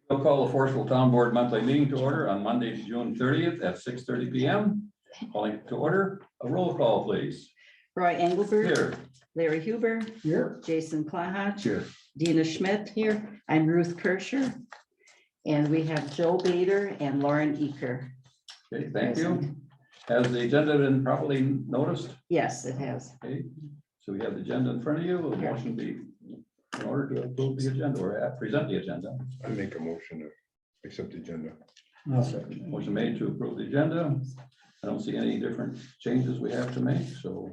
We'll call the Forestville Town Board monthly meeting to order on Monday, June 30th at 6:30 p.m. Calling it to order. A roll call, please. Roy Engelberg. Here. Larry Huber. Here. Jason Klahat. Here. Dina Schmidt here. I'm Ruth Kirscher. And we have Joe Bader and Lauren Eker. Okay, thank you. Has the agenda been properly noticed? Yes, it has. Okay, so we have the agenda in front of you. A motion be in order to approve the agenda or present the agenda. I make a motion to accept the agenda. I'll second. Motion made to approve the agenda. I don't see any different changes we have to make, so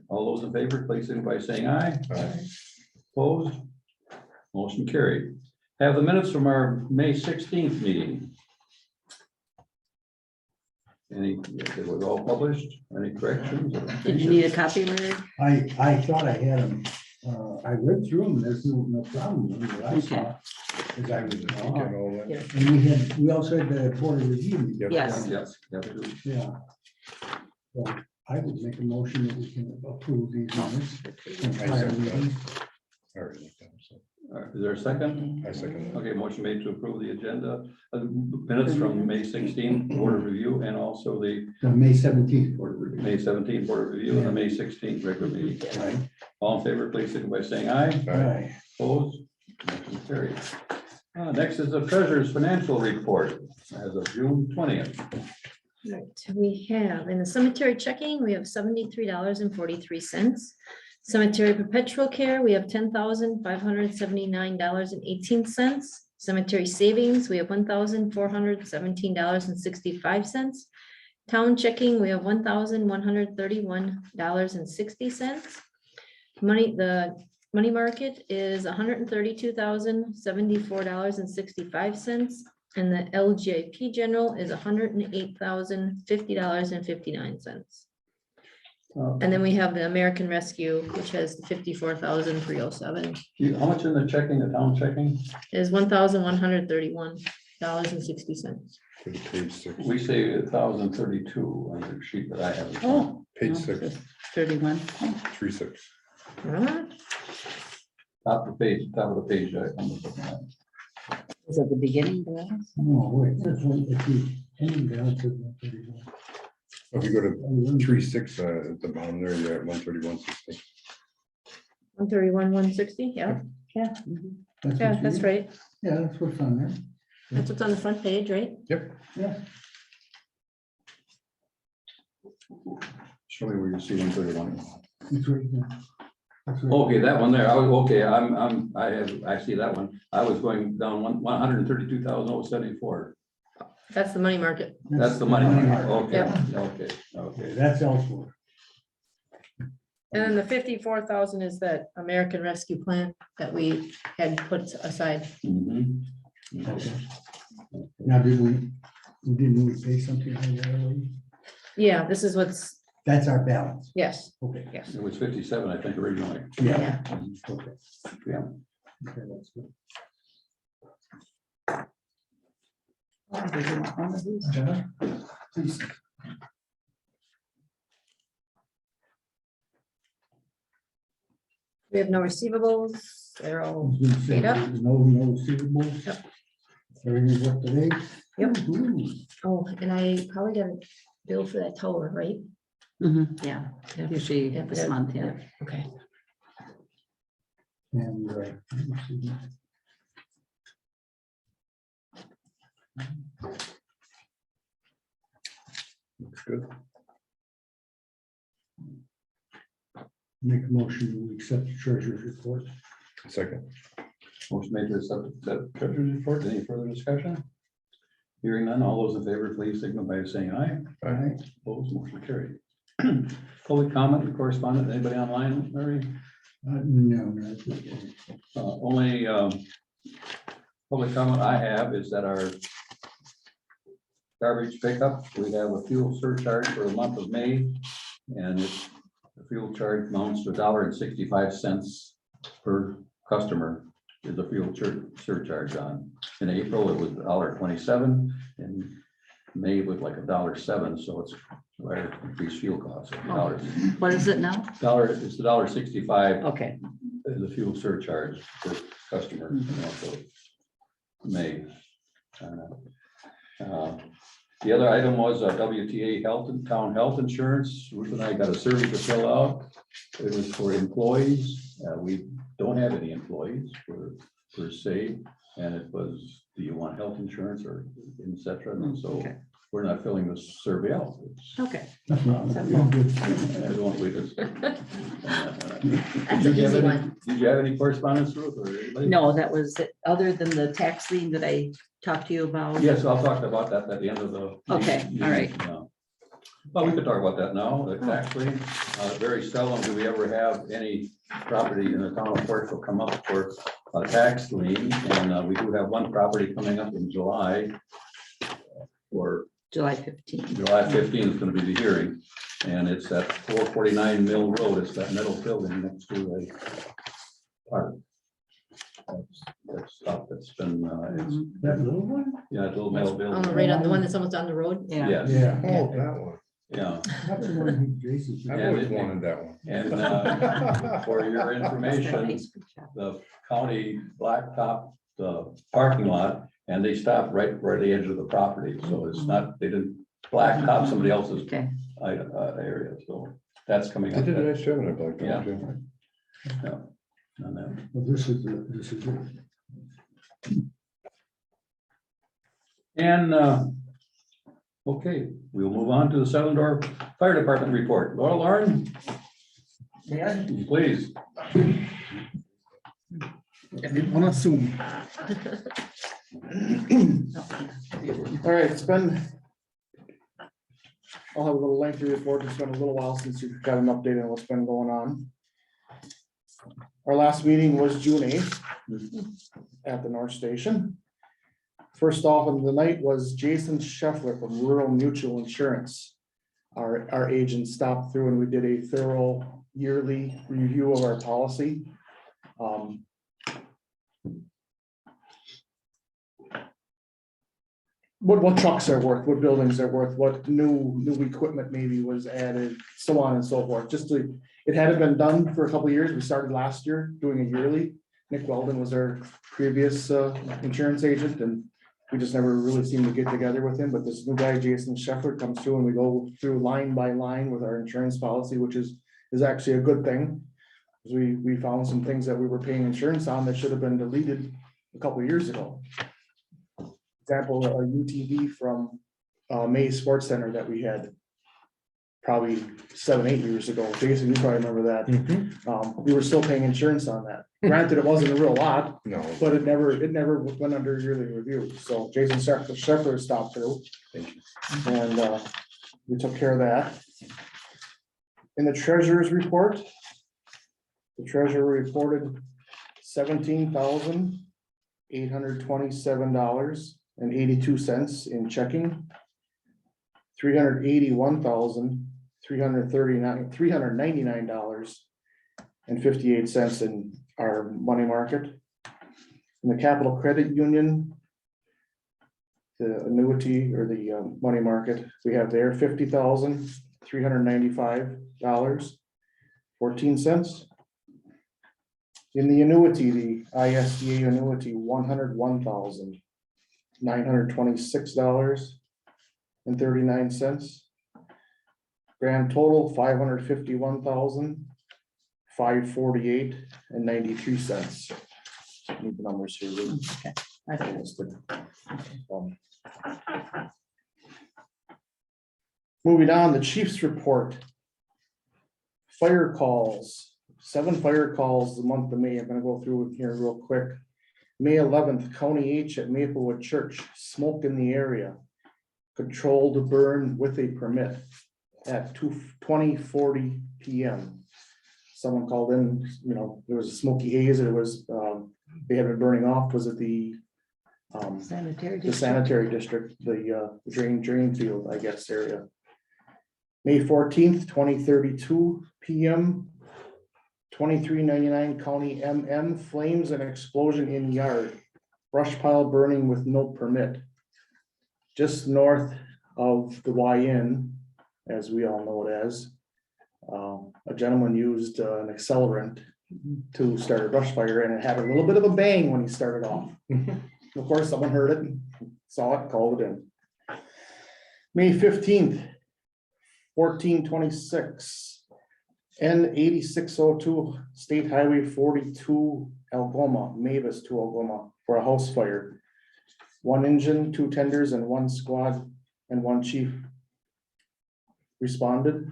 all those in favor, please signify by saying aye. Aye. Opposed? Motion carried. Have the minutes from our May 16th meeting. It was all published. Any corrections? Did you need a copy, Larry? I thought I had them, I read through them, there's no problem with them that I saw. As I was, Get all that. Yeah. and we also had the board of review. Yep. Yes. Yes. Yeah. So I would make a motion that we can approve these minutes. I second that. All right, so All right, is there a second? I second that. Okay, motion made to approve the agenda, minutes from May 16th Board of Review and also the The May 17th board of review. May 17th Board of Review and the May 16th regular meeting. Right. All in favor, please signify by saying aye. Right. Opposed? Motion carried. Next is the treasurer's financial report as of June 20th. Right, we have in the cemetery checking, we have $73.43. Cemetery perpetual care, we have $10,579.18. Cemetery savings, we have $1,417.65. Town checking, we have $1,131.60. The money market is $132,074.65. And the LGIP general is $108,050.59. And then we have the American Rescue, which has $54,307, How much in the checking, the town checking? is $1,131.60. Go to page 6. We say 1,032 on the sheet that I have. Oh. Page 6, 31. 3-6. Top of the page. I'm looking at. Is that the beginning? Dennis? No, wait, that's one, if you end down to the 31. If you go to 3-6 at the bottom there, you're at 131.60. 131,160, yeah, Yeah. that's right. Yeah, that's what's on there. That's what's on the front page, right? Yep. Yeah. Show me where you see 131. It's right there. That's right. Okay, that one there. I see that one. I was going down 132,074. That's the money market. That's the money. market. Okay, Okay, okay. that's elsewhere. And then the 54,000 is that American Rescue Plan that we had put aside. Mhm. Okay. Now, didn't we pay something on that already? Yeah, this is what's, That's our balance. yes, Okay. yes. It was 57, I think, originally. Yeah. Yeah. Okay. Yeah. Okay, that's good. Please. We have no receivables. They're I all was gonna say, paid up. No receivables. Yep. Everything's up to date. Yep. Ooh. Oh, and I probably got a bill for that tower, right? Yeah, usually this month, yeah. Okay. And, let me see. Looks good. Make a motion to accept the treasurer's report. Second. Motion made to accept the treasurer's report. Any further discussion? Hearing none, all those in favor, please signify by saying aye. Aye. Opposed, motion carried. Public comment and correspondent, anybody online, Larry? No, not this one. Only public comment I have is that our garbage pickup, we have a fuel surcharge for the month of May. And the fuel charge amounts to $1.65 per customer is the fuel surcharge on. In April, it was $1.27, and May was like $1.07, so it's where increased fuel costs. $1. What is it now? It's $1.65 Okay. is the fuel surcharge for customers. You know, so May. The other item was WTA health and town health insurance. Ruth and I got a survey to fill out. It was for employees. We don't have any employees per se. And it was, do you want health insurance or et cetera? And so Okay. we're not filling this survey out. It's- Okay, I don't we just- that's Did an you have easy any- one. Did you have any correspondence, Ruth, or anybody? No, that was it, other than the tax lien that I talked to you about. Yes, I'll talk about that at the end of the. Okay, all right. Yeah. Well, we could talk about that now, actually. Very seldom do we ever have any property in the town of Forestville come up for a tax lien. And we do have one property coming up in July. For July 15th. July 15th is gonna be the hearing. And it's at 449 Mill Road. It's that metal building next to a park. That's stuff that's been, it's, That little one? yeah, it's a little metal On building. the right on the one that's almost on the road. Yeah. Yes, Yeah. Oh, that one. yeah. That's the one who Jason's. I've always wanted that one. And for your information, the county blacktop the parking lot and they stopped right where the edge of the property. So it's not, they didn't blacktop somebody else's Okay, area. So that's coming They up. did a nice job, and I liked Yeah. that too. Yeah, on that. Well, this is it. And, okay, we'll move on to the Settlendorf Fire Department report. Well, Lauren, please. On assume. All right, it's been. I'll have a little lengthy report. It's been a little while since you've got an update on what's been going on. Our last meeting was June 8th at the North Station. First off of the night was Jason Scheffler from Rural Mutual Insurance. Our agent stopped through and we did a thorough yearly review of our policy. What trucks are worth, what buildings are worth, what new equipment maybe was added, so on and so forth. It hadn't been done for a couple of years. We started last year doing a yearly. Nick Weldon was our previous insurance agent, and we just never really seemed to get together with him. But this new guy, Jason Shepard, comes through and we go through line by line with our insurance policy, which is actually a good thing. Because we found some things that we were paying insurance on that should have been deleted a couple of years ago. Example, a UTV from May Sports Center that we had probably 7-8 years ago. Jason, you probably remember that. We were still paying insurance on that. Granted, it wasn't a real lot, No, but it never went under yearly review. So Jason Scheffler stopped through. thank you. And we took care of that. In the treasurer's report, the treasurer reported $17,827.82 in checking, $399.58 in our money market. In the Capital Credit Union, the annuity or the money market, we have there $50,395.14. In the annuity, the ISDA annuity, $101,926.39. Grand total, $551,548.93. Need the numbers here. Lou. I think Moving on, the chief's report. Fire calls, 7 fire calls the month of May. I'm gonna go through it here real quick. May 11th, County H at Maplewood Church, smoke in the area. Controlled burn with a permit at 20:40 PM. Someone called in, there was a smoky haze, and it was, they had been burning off. Was it the sanitary. the sanitary district, the drain field, I guess, area. May 14th, 20:32 PM. 2399 County MM, flames and explosion in yard. Brush pile burning with no permit. Just north of the YN, as we all know it as. A gentleman used an accelerant to start a brush fire, and it had a little bit of a bang when he started off. Of course, someone heard it, and saw it, called it in. May 15th, 1426, N8602, State Highway 42, Algoma, Mavis to Algoma, for a house fire. 1 engine, 2 tenders, and 1 squad and 1 chief responded.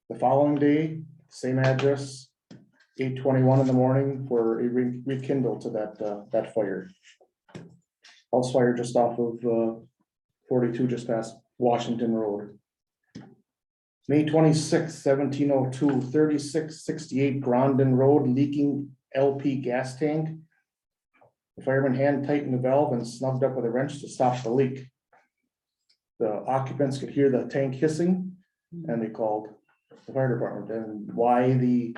The following day, same address, 8:21 in the morning for a rekindle to that fire. House fire just off of 42, just past Washington Road. May 26, 1702, 3668 Grandin Road, leaking LP gas tank. The fireman hand tightened the valve and snugged up with a wrench to stop the leak. The occupants could hear the tank hissing, and they called the fire department. And why the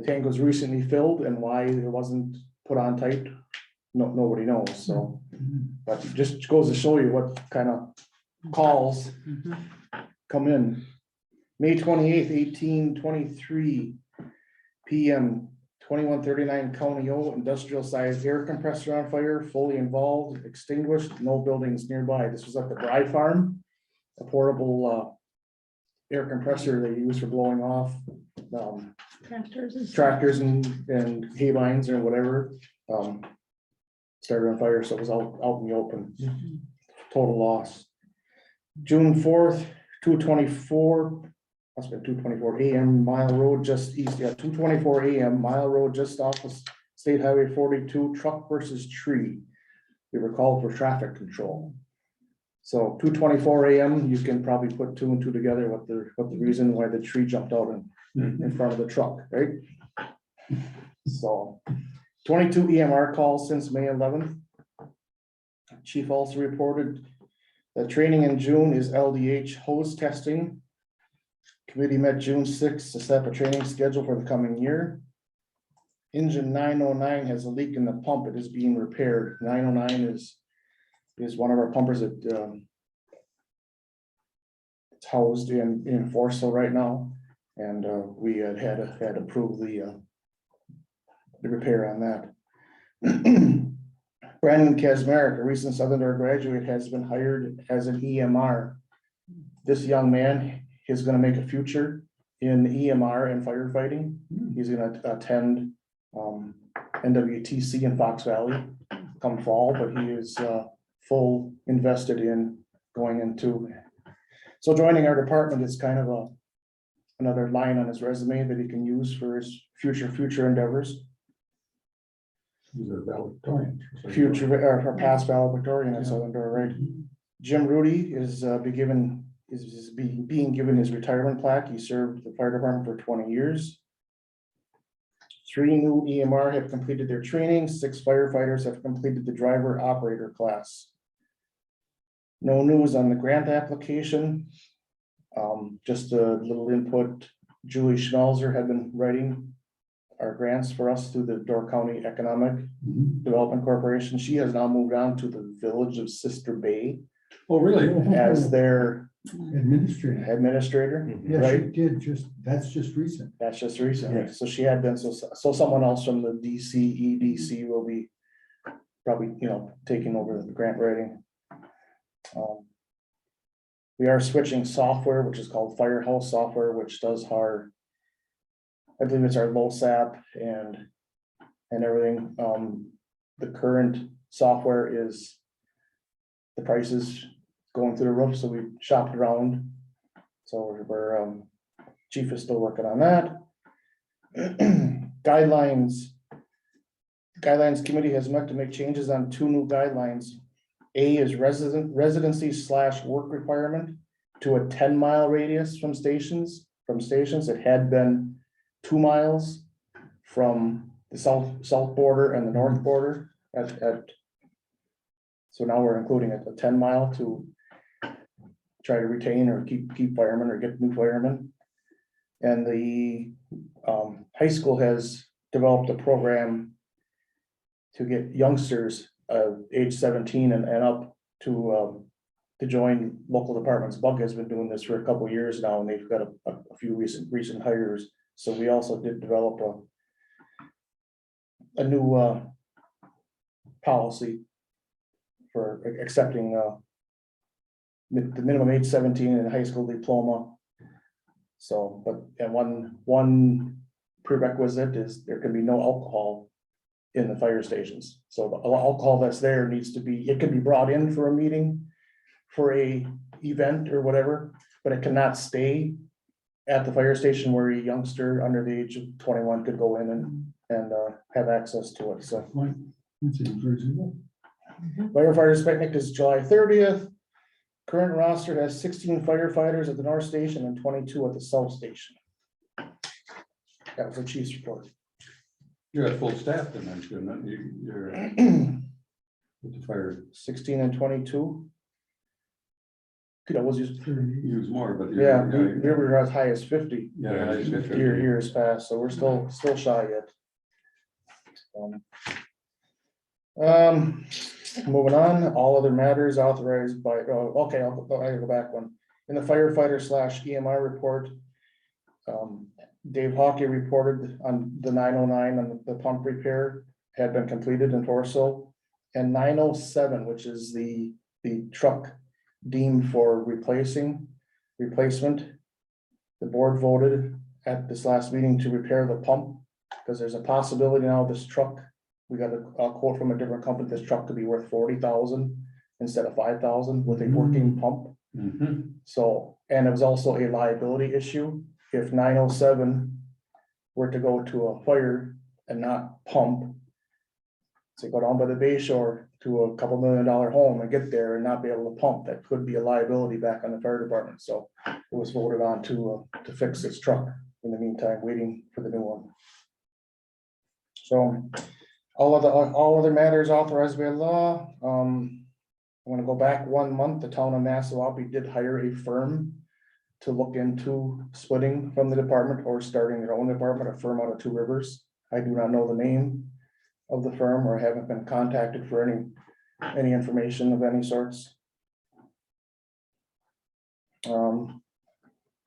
tank was recently filled and why it wasn't put on tight, nobody knows. So, but it just goes to show you what kind of calls come in. May 28th, 1823 PM, 2139 County O, industrial sized air compressor on fire, fully involved, extinguished, no buildings nearby. This was at the Bry Farm, a portable air compressor they use for blowing off tractors and hay lines or whatever. Started on fire, so it was out in the open. Total loss. June 4th, 224. Must have been 224 AM Mile Road just east, 224 AM Mile Road just off of State Highway 42, truck versus tree. They were called for traffic control. So 224 AM, you can probably put 2 and 2 together, what the reason why the tree jumped out in front of the truck, right? So 22 EMR calls since May 11th. Chief also reported that training in June is LDH hose testing. Committee met June 6th to set up a training schedule for the coming year. Engine 909 has a leak in the pump. It is being repaired. 909 is one of our pumpers that it's housed in Forestville right now. And we had approved the repair on that. Brandon Kazmarek, a recent Southern Door graduate, has been hired as an EMR. This young man is going to make a future in EMR and firefighting. He's going to attend NWTC in Fox Valley come fall, but he is full invested in going into. So joining our department is kind of another line on his resume that he can use for his future endeavors. He's a valedictorian. Future or past valedictorian at Southern Door, right? Jim Rudy is being given his retirement plaque. He served the fire department for 20 years. 3 new EMR have completed their training. 6 firefighters have completed the driver operator class. No news on the grant application. Just a little input. Julie Schnauzer had been writing our grants for us through the Door County Economic Development Corporation. She has now moved on to the village of Sister Bay Oh, really? as their Administrator. Yeah, she right? did that's just recent. That's just recently. So she had been, so someone else from the EDC will be probably, taking over the grant writing. We are switching software, which is called Firehouse software, which does I believe it's our LoSAP and everything. The current software is, the price is going through the roof, so we shopped around. So we're chief is still working on that. Guidelines committee has met to make changes on 2 new guidelines. A is residency / work requirement to a 10-mile radius from stations. It had been 2 miles from the south border and the north border so now we're including a 10-mile to try to retain or keep firemen or get new firemen. And the high school has developed a program to get youngsters age 17 and up to join local departments. Bug has been doing this for a couple of years now, and they've got a few recent hires. So we also did develop a new policy for accepting, the minimum age 17 and high school diploma. So, but, and one prerequisite is there can be no alcohol in the fire stations. So the alcohol that's there needs to be, it can be brought in for a meeting, for a event or whatever, but it cannot stay at the fire station where a youngster under the age of 21 could go in and have access to it. So That's encouraging. Firefighters Picnic is July 30th. Current roster has 16 firefighters at the North Station and 22 at the South Station. That was the chief's report. You're at full staff then, aren't you? Not you- You're with the fire, 16 and 22. Could always use, use more, but. yeah, we were as high as 50 Yeah. it's 50. years past, so we're still shy yet. Moving on, all other matters authorized by, okay, I'll go back one. In the firefighter / EMR report, Dave Hockey reported on the 909 and the pump repair had been completed in Forestville. And 907, which is the truck deemed for replacement. The board voted at this last meeting to repair the pump, because there's a possibility now this truck, we got a quote from a different company, this truck could be worth 40,000 instead of 5,000 with a working pump. Mhm. So, and it was also a liability issue. If 907 were to go to a fire and not pump, so go down by the bay shore to a $2 million home and get there and not be able to pump, that could be a liability back on the fire department. So it was voted on to fix this truck in the meantime, waiting for the new one. So all other matters authorized by law. I want to go back 1 month. The town of Nassau did hire a firm to look into splitting from the department or starting their own department, a firm out of Two Rivers. I do not know the name of the firm or haven't been contacted for any information of any sorts.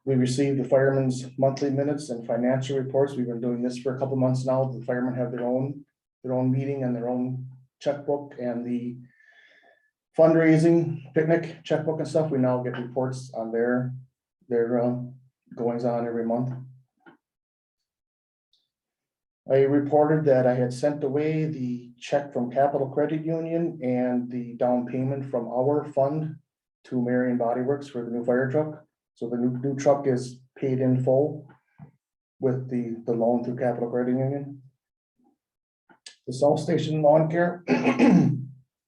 We received the firemen's monthly minutes and financial reports. We've been doing this for a couple months now. The firemen have their own meeting and their own checkbook, and the fundraising picnic checkbook and stuff. We now get reports on their goings on every month. I reported that I had sent away the check from Capital Credit Union and the down payment from our fund to Marion Body Works for the new fire truck. So the new truck is paid in full with the loan through Capital Credit Union. The South Station Lawn Care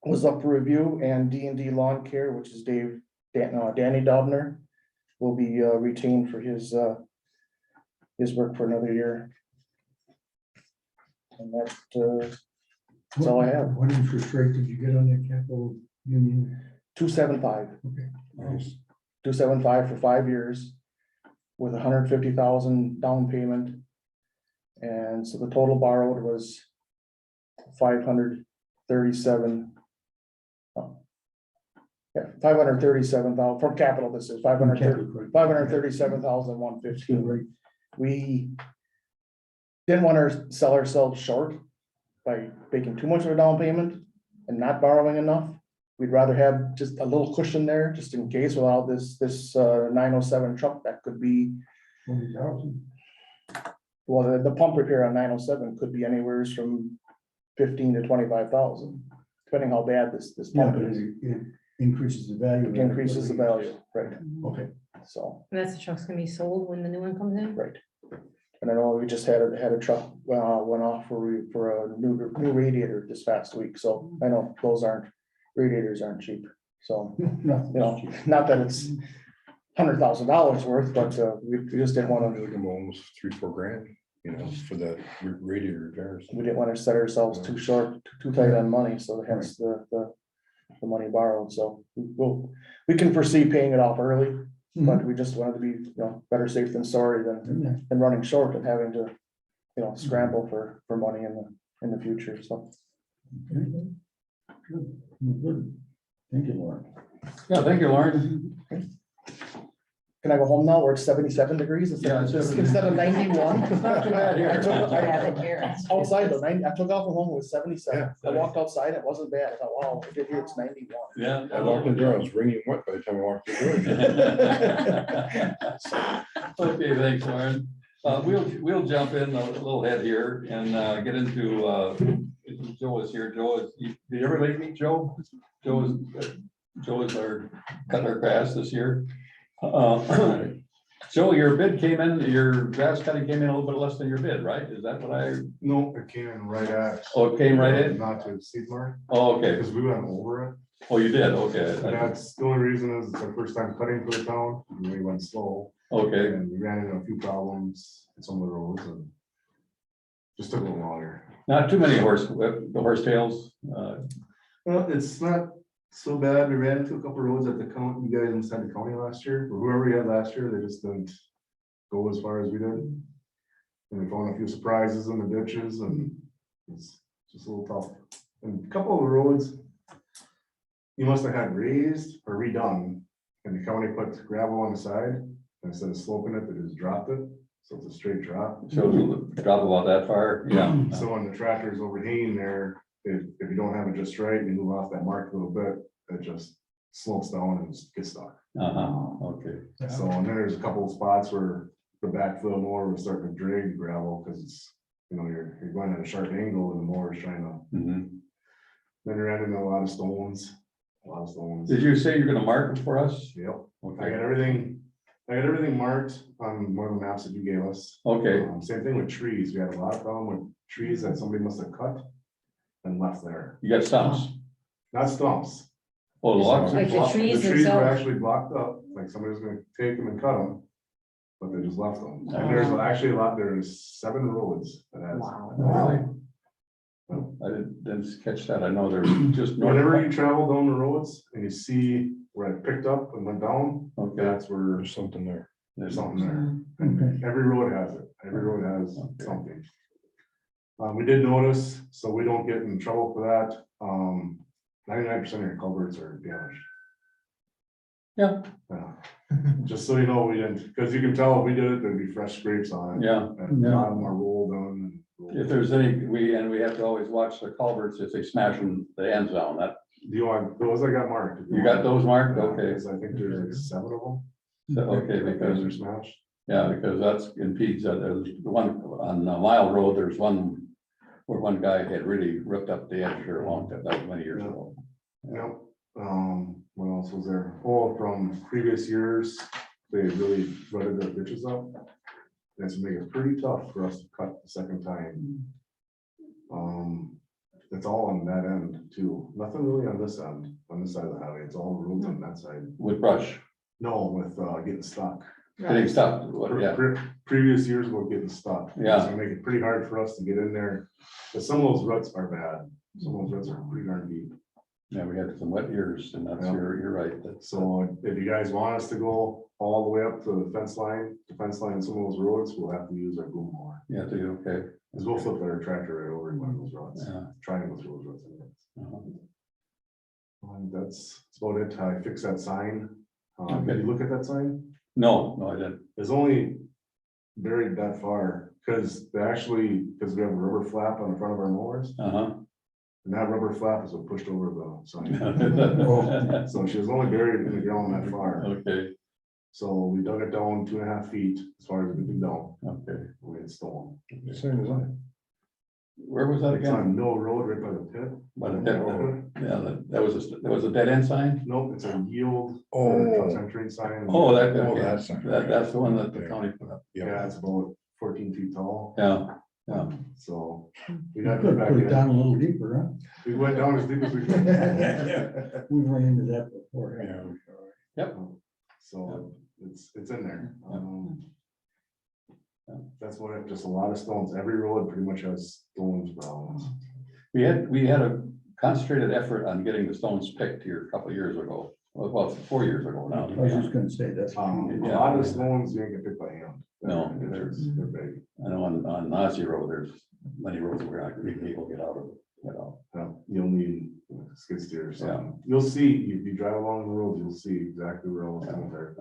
was up for review, and D&D Lawn Care, which is Danny Dobner, will be retained for his work for another year. And that's all I have. What interest rate did you get on that Capital Union? 275. Okay. Nice. 275 for 5 years with 150,000 down payment. And so the total borrowed was 537. Yeah, 537,000 from capital. This is 537,115. Right. We didn't want to sell ourselves short by making too much of a down payment and not borrowing enough. We'd rather have just a little cushion there, just in case without this 907 truck that could be, 20,000. well, the pump repair on 907 could be anywhere from 15 to 25,000, depending how bad this Yeah, pump but is. it increases the value. It increases the value, right? Okay. So, And that's the truck's gonna be sold when the new one comes in? right. And I know we just had a truck went off for a new radiator this past week, so I know radiators aren't cheap. So, not that it's $100,000 worth, but we just didn't want to, Look at almost $3-4 grand, for that radiator repairs. we didn't want to set ourselves too short, too tight on money, so hence the money borrowed. So we can foresee paying it off early, but we just wanted to be, better safe than sorry than running short and having to, scramble for money in the future. So. Good. Good. Thank you, Lauren. Yeah, thank you, Lauren. can I go home now? We're at 77 degrees Yeah, instead it's of, instead of 91. It's not too bad here. I took- I- Have it here. Outside though, 90, I took off from home, it was 77. Yeah. I walked outside, it wasn't bad. I thought, wow, I did here, it's 91. Yeah. I walked in the door, I was wringing wet by the time I walked in the door. Okay, thanks, Lauren. We'll jump in a little head here and get into, Joe is here. Joe is, did you ever meet Joe? Joe is our cutting grass this year. Joe, your bid came in, your grass cutting came in a little bit less than your bid, right? Is that what I, No, it came in right at. oh, it came right in? Not to exceed mark, Oh, okay. because we went over it. Oh, you did, okay. And that's the only reason is it's our first time cutting for the town, and we went slow, Okay, and we ran into a few problems in some of the roads and just took a little longer. not too many the horsetails. Well, it's not so bad. We ran into a couple roads at the county, you guys inside the county last year, or whoever we had last year, they just didn't go as far as we did. And we found a few surprises in the ditches, and it's just a little tough. And a couple of the roads, you must have had raised or redone, and the county put gravel on the side, and instead of sloping it, they just dropped it, so it's a straight drop. So drop about that far, yeah. So when the tractor's overhanging there, if you don't have it just right, and you move off that mark a little bit, it just slopes down and just gets stuck. Okay. So, and then there's a couple of spots where the backfill mower was starting to drag the gravel, because it's, you know, you're going at a sharp angle and the mower is trying to, Mhm. then you're adding a lot of stones, Did you say you're gonna mark them for us? Yep, I Okay, got everything marked on one of the maps that you gave us. okay, Same thing with trees, we had a lot of problem with trees that somebody must have cut and left there, you got stumps. not stumps. Oh, the logs. Like the The trees trees were themselves. actually blocked up, like somebody was gonna take them and cut them, but they just left them. Oh. And there's actually a lot, there's 7 roads that has. Really? I didn't catch that. I know there's just. north- Whenever you travel down the roads and you see where it picked up and went down, Okay. that's where There's something there. there's something there. Okay. And every road has it, every road has Okay. something. We did notice, so we don't get in trouble for that, 99% of your culverts are damaged. Yeah. Just so you know, we didn't, because you can tell if we did it, there'd be fresh scrapes on it. Yeah, And a lot of them are rolled on. if there's any, we have to always watch the culverts if they smash them, the ends down, that, You want, those I got marked. you got those marked? Yeah, Okay, because I think there's like 7 of them. So, okay, Those because, are smashed. yeah, because that's impedes, there's the one on Mile Road, there's one where one guy had really ripped up the edge here a long time, that was many years ago. Yep. What else was there? Oh, from previous years, they really rutted their ditches up. That's make it pretty tough for us to cut the second time. It's all on that end too. Nothing really on this end, on this side of the highway. It's all roads on that side. With brush, No, with getting stuck. getting stuck, yeah, Previous years were getting stuck. Yeah. It's gonna make it pretty hard for us to get in there. But some of those ruts are bad. Some of those ruts are pretty darn deep. yeah, we had some wet years, and that's, Yeah. you're right, that's, So if you guys want us to go all the way up to the fence line in some of those roads, we'll have to use our boom mower. yeah, they, okay, Cause we'll flip our tractor right over in one of those ruts, yeah. try and go through those ruts. anyways. Uh-huh. That's about it. I fixed that sign. Okay. Did you look at that sign? No, I didn't, It's only buried that far, cause we have a rubber flap on the front of our mowers, uh-huh. and that rubber flap is what pushed over the sign. So she was only buried in the ground that far. Okay, So we dug it down 2.5 feet as far as we could down. okay, We had stone. Same as I. where was that It's again? on Mill Road right by the pit. By the dead, yeah, that was a dead end sign? Nope, it's a yield. Oh. trucks entering sign. Oh, that, Oh, okay. that's. That's the one that the county put up, Yeah, it's about 14 feet tall. yeah, yeah. So You we got to could put back put it in. down a little deeper, huh? We went down as deep as we could. We've run into that before. Yeah. So it's in there. Yeah. That's what just a lot of stones. Every road pretty much has stones around. We had a concentrated effort on getting the stones picked here a couple of years ago, well, 4 years ago now. I was just gonna say, that's. A lot of stones you ain't get picked by hand. No. They're big. I know on Nazi Road, there's many roads where I could people get out of, you know. You'll need skid steer or something. You'll see, if you drive along the road, you'll see exactly where all the stones are.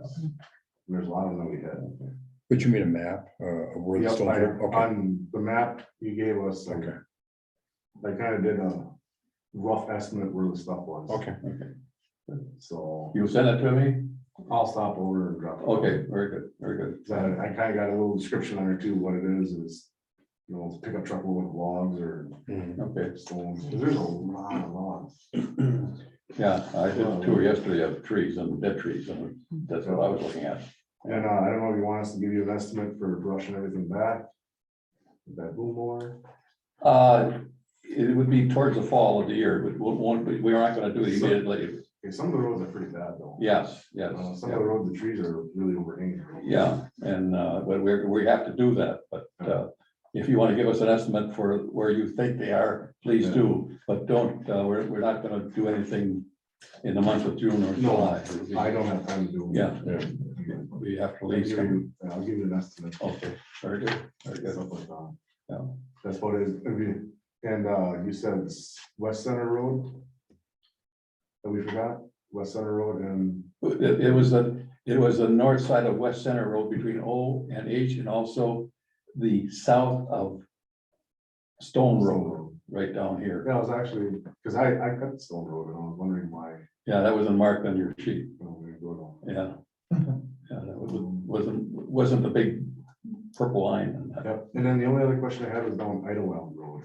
There's a lot of them that we had. But you made a map of where the Yep, stones were? Okay, on the map you gave us, okay, I kind of did a rough estimate where the stuff was. okay. So You send it to me? I'll stop over and drop it. Okay, very good, very good. So I kind of got a little description on there too, what it is, you know, it's a pickup truck with logs or Mhm. Okay, stones, 'cause there's a lot of logs. yeah, I did a tour yesterday of trees and dead trees, and that's what I was looking at. And I don't know if you want us to give you an estimate for brushing everything back. With that boom mower. It would be towards the fall of the year, but we're not gonna do it immediately. Okay, some of the roads are pretty bad though. Yes, yes. Some of the roads, the trees are really overhanging. Yeah, and, but we have to do that, but, if you want to give us an estimate for where you think they are, please do, but don't, we're not gonna do anything in the month of June or No, July. I don't have time to do. it. Yeah. We have to leave some, I'll give you an estimate. okay, very good, very good. Stuff like that. Yeah. That's what it is. And you said it's West Center Road? That we forgot, West Center Road and. It was the north side of West Center Road between O and H, and also the south of Stone Road, right down here. Yeah, I was actually, because I cut Stone Road and I was wondering why. Yeah, that wasn't marked on your sheet. You know, we go Yeah. Yeah, that wasn't the big purple line. on that. Yep, and then the only other question I have is down Idlewild Road.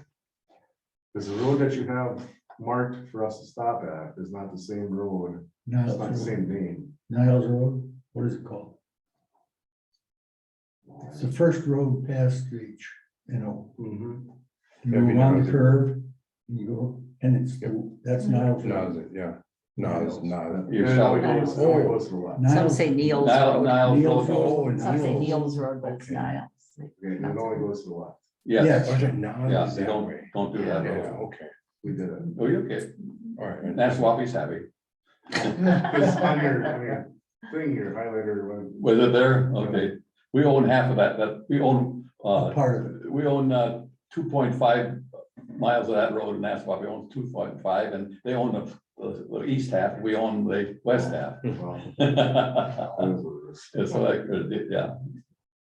Because the road that you have marked for us to stop at is not the same road, it's not the Niles same name. Road, what is it called? It's the first road past Reach, you know, Mhm. you Yeah, go we around know. the curve, you go, and that's Niles No, Road. is it? Yeah, no, it's not. You're And it only south. goes- it only goes to the left. Some Niles- say Neil's Niles Road. Niles Road. Road. and Some say Niles. Neil's Road, but it's Okay. Niles. Okay, and it only goes to the left. Yes, Oh, is it not? yeah, Is you that way? don't do that. Yeah, okay, We did it. Oh, you okay? all right. That's Wappy's happy. Because on your thing, your highlighter, Was it there? Okay. We own half of that we own, A part of it. we own 2.5 miles of that road, and that's why we own 2.5, and they own the east half, we own the west half. well, that is what it is. It's like, yeah,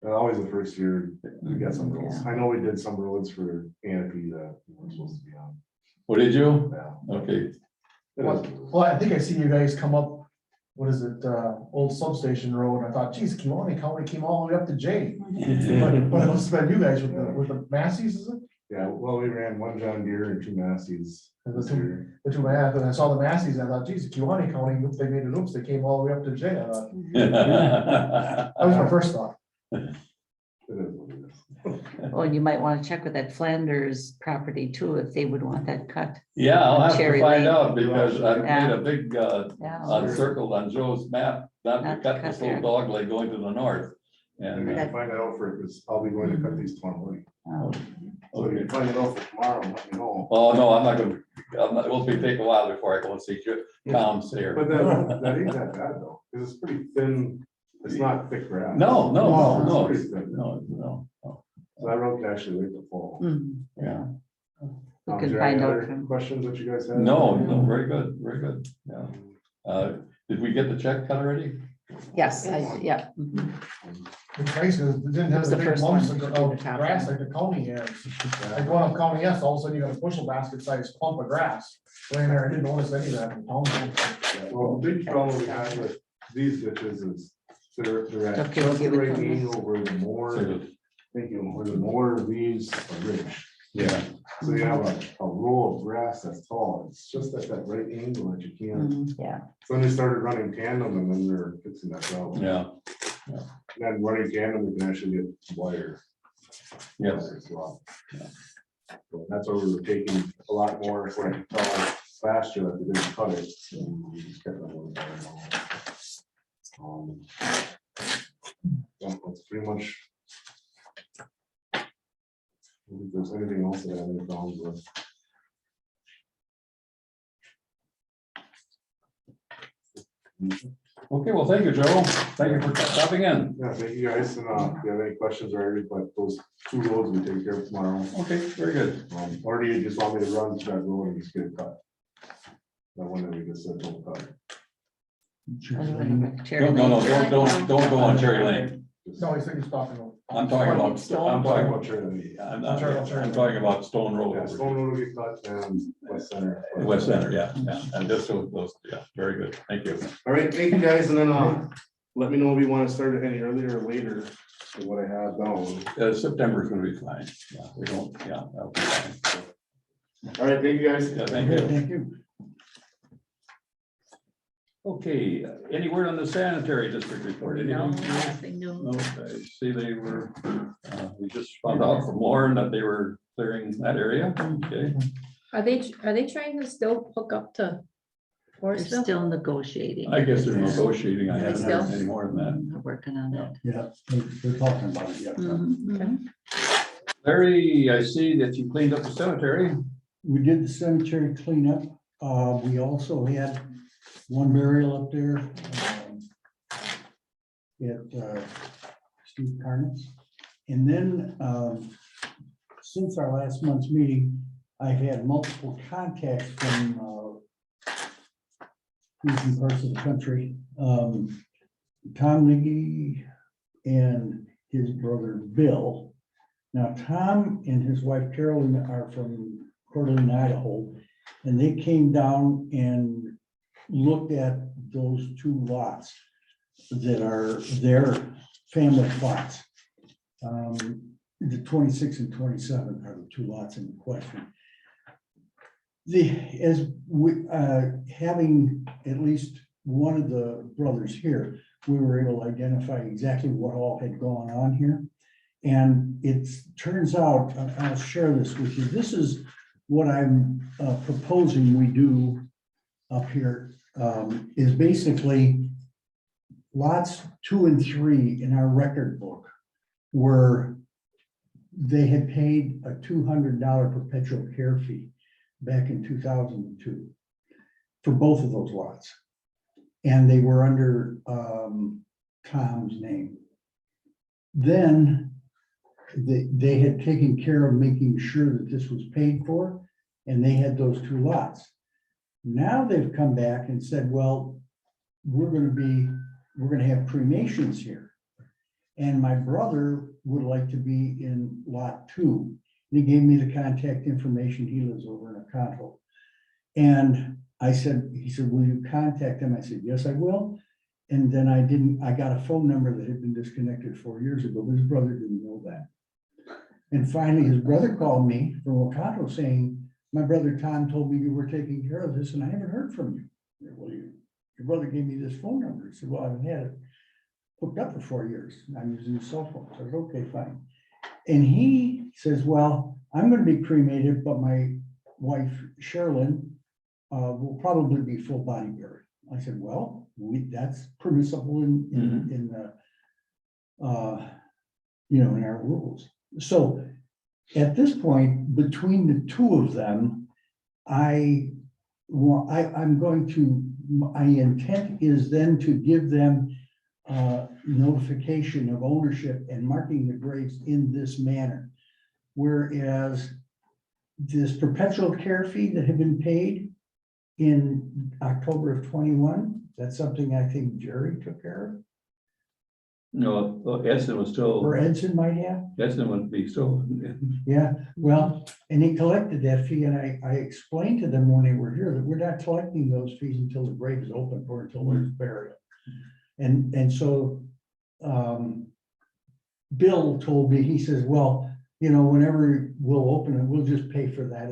Always the first year, we got some roads. I know we did some roads for Anarchy that we we're supposed to be on. what did you? Yeah. Okay, It is what it is. Well, I think I see you guys come up, what is it, old substation road, and I thought, geez, Kiwanee County came all the way up to J. But it must have been you guys with the Massey's, is it? Yeah, well, we ran one John Deere and 2 Massey's this year. The two Mass, and I saw the Massey's, and I thought, geez, Kiwanee County, oops, they made it, oops, they came all the way up to J. I thought, that was my first thought. It is what it is. Well, you might want to check with that Flanders property too, if they would want that cut. Yeah, I'll have to Cherry find Lane. out, because I made Yeah. a big, Yeah. circled on Joe's map, not to Not to cut cut this little there. dog leg going to the north. And And, we can find that out for, because I'll be going to cut these tomorrow morning. Oh, So you can find it out for tomorrow, and let me know. oh, no, it will take a while before I go and see Tom's here. But that ain't that bad though, because it's pretty thin, it's not thick grass. No, no, It's no, pretty thin. no. So that road can actually wait till fall. hmm, Yeah, We Is can there find any out other from, questions that you guys have? no, very good, yeah. Did we get the check cut already? yes, yeah. mhm. It's nice, because it didn't have Who's the the big first lumps one? of The top grass one. like the county has. Like going up County S, all of a sudden you got a bushel basket sized clump of grass. Laying there, I didn't notice any of that in town. Yeah, well, the big problem we have with these ditches is they're at Okay, we'll just the give it right to them. angle where the more, thank you, where the more leaves a ridge. Yeah, So you have a row of grass that's tall, it's just at that right angle that you can't. Mhm, yeah, So then they started running tandem and then they're fixing that out. yeah, And then running tandem, we can actually get wire. yes. As well. So that's why we were taking a lot more, if I could tell last year that we didn't cut it. and we just kept it a little bit more. Yeah, that's pretty much. If there's anything else that I have any problems with. Okay, well, thank you, Joe. Thank you for stopping in. Yeah, thank you guys, and if you have any questions or anything, but those 2 roads we take care of tomorrow. Okay, very good. Or do you just want me to run to that road and just get it cut? That one that we just said don't cut. Cherry No, Lane. don't go on Cherry Lane. No, I think he's talking about. I'm talking about, Stone. I'm Talking talking about Trinity. I'm talking about Stone Road. Yeah, Stone Road will get cut and West Center. West Center, yeah, and just those, yeah, very good, thank you. All right, thank you guys, and then let me know if you want to start it any earlier or later than what I have down. September is gonna be fine, yeah, we don't, yeah, that'll be fine. All right, thank you guys. Yeah, thank Okay, you. thank you. Okay, any word on the sanitary district report? No, Anything? nothing new. No, I see they were, we just found out from Lauren that they were clearing that area, okay? Are they trying to still hook up to We're Forestville? still negotiating. I guess they're negotiating, I Are they haven't heard still? any more than that. We're working on that. Yeah, they're talking about it yet. Mhm. Larry, I see that you cleaned up the cemetery. We did the cemetery cleanup. We also had one burial up there. At Steve Carnes. And then, since our last month's meeting, I've had multiple contacts from different parts of the country. Tom Leakey and his brother Bill. Now, Tom and his wife Carolyn are from Coeur d'Alene, Idaho, and they came down and looked at those two lots that are their family plots. The 26 and 27 are the two lots in question. As we, having at least one of the brothers here, we were able to identify exactly what all had gone on here. And it turns out, I'll share this with you. This is what I'm proposing we do up here, is basically lots 2 and 3 in our record book were, they had paid a $200 perpetual care fee back in 2002 for both of those lots. And they were under Tom's name. Then they had taken care of making sure that this was paid for, and they had those two lots. Now they've come back and said, well, we're gonna have cremations here. And my brother would like to be in lot 2. And he gave me the contact information. He lives over in Oconto. And I said, he said, will you contact him? I said, yes, I will. And then I got a phone number that had been disconnected 4 years ago, but his brother didn't know that. And finally, his brother called me from Oconto saying, my brother Tom told me you were taking care of this and I haven't heard from you. I said, well, your brother gave me this phone number. He said, well, I've had it hooked up for 4 years. I'm using a cell phone. So I said, okay, fine. And he says, well, I'm going to be cremated, but my wife, Sherilyn, will probably be full body buried. I said, well, that's permissible in our rules. So at this point, between the two of them, my intent is then to give them notification of ownership and marking the graves in this manner. Whereas this perpetual care fee that had been paid in October of 21, that's something I think Jerry took care of, No, Edson was still, or Edson might have. Edson would be still. Yeah, well, and he collected that fee, and I explained to them when they were here that we're not collecting those fees until the grave is open or until there's burial. And so Bill told me, he says, well, whenever we'll open it, we'll just pay for that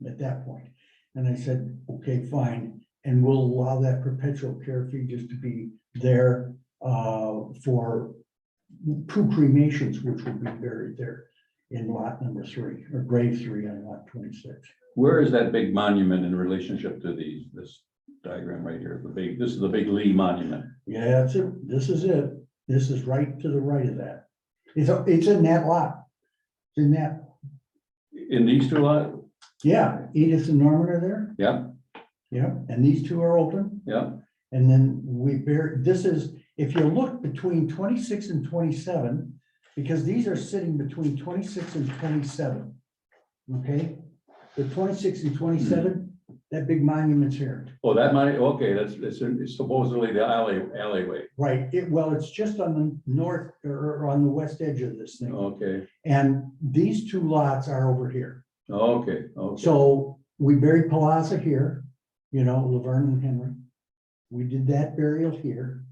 at that point. And I said, okay, fine. And we'll allow that perpetual care fee just to be there for 2 cremations, which will be buried there in lot number 3 or grave 3 on lot 26. Where is that big monument in relationship to this diagram right here? This is the big Lee monument. Yeah, that's it. This is it. This is right to the right of that. It's in that lot. It's in that. In these two lots? Yeah, Edith and Norman are there. Yeah, Yeah, and these 2 are open. yeah. And then this is, if you look between 26 and 27, because these are sitting between 26 and 27. Okay, the 26 and 27, That big monument's here. Oh, that might, okay, it's supposedly the alleyway. Right, well, it's just on the north or on the west edge of this thing. Okay, And these two lots are over here. okay. So we buried Palazzo here, you know, Laverne and Henry. We did that burial here.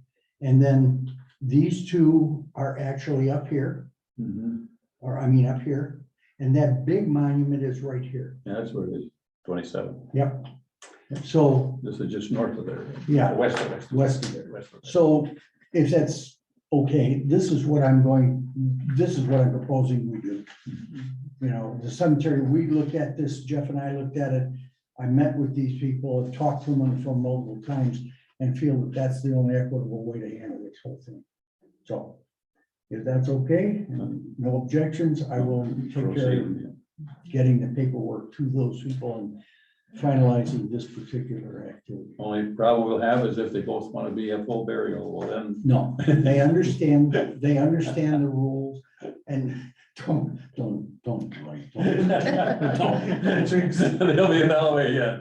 And then these two are actually up here, Mhm. or I mean, up here. And that big monument is right here. Yeah, that's where it is, 27. Yep. So, This is just north of there. yeah, West of it. west of there. West of it. So if that's okay, this is what I'm proposing we do. You know, the cemetery, we looked at this, Jeff and I looked at it. I met with these people, have talked to them on the phone multiple times and feel that that's the only equitable way to handle this whole thing. So if that's okay, no objections, I will take care of Proceed. getting the paperwork to those people and finalizing this particular activity. Only problem we'll have is if they both want to be a full burial, well then. No, they understand the rules and don't. Like, don't. They'll be in the way, yeah.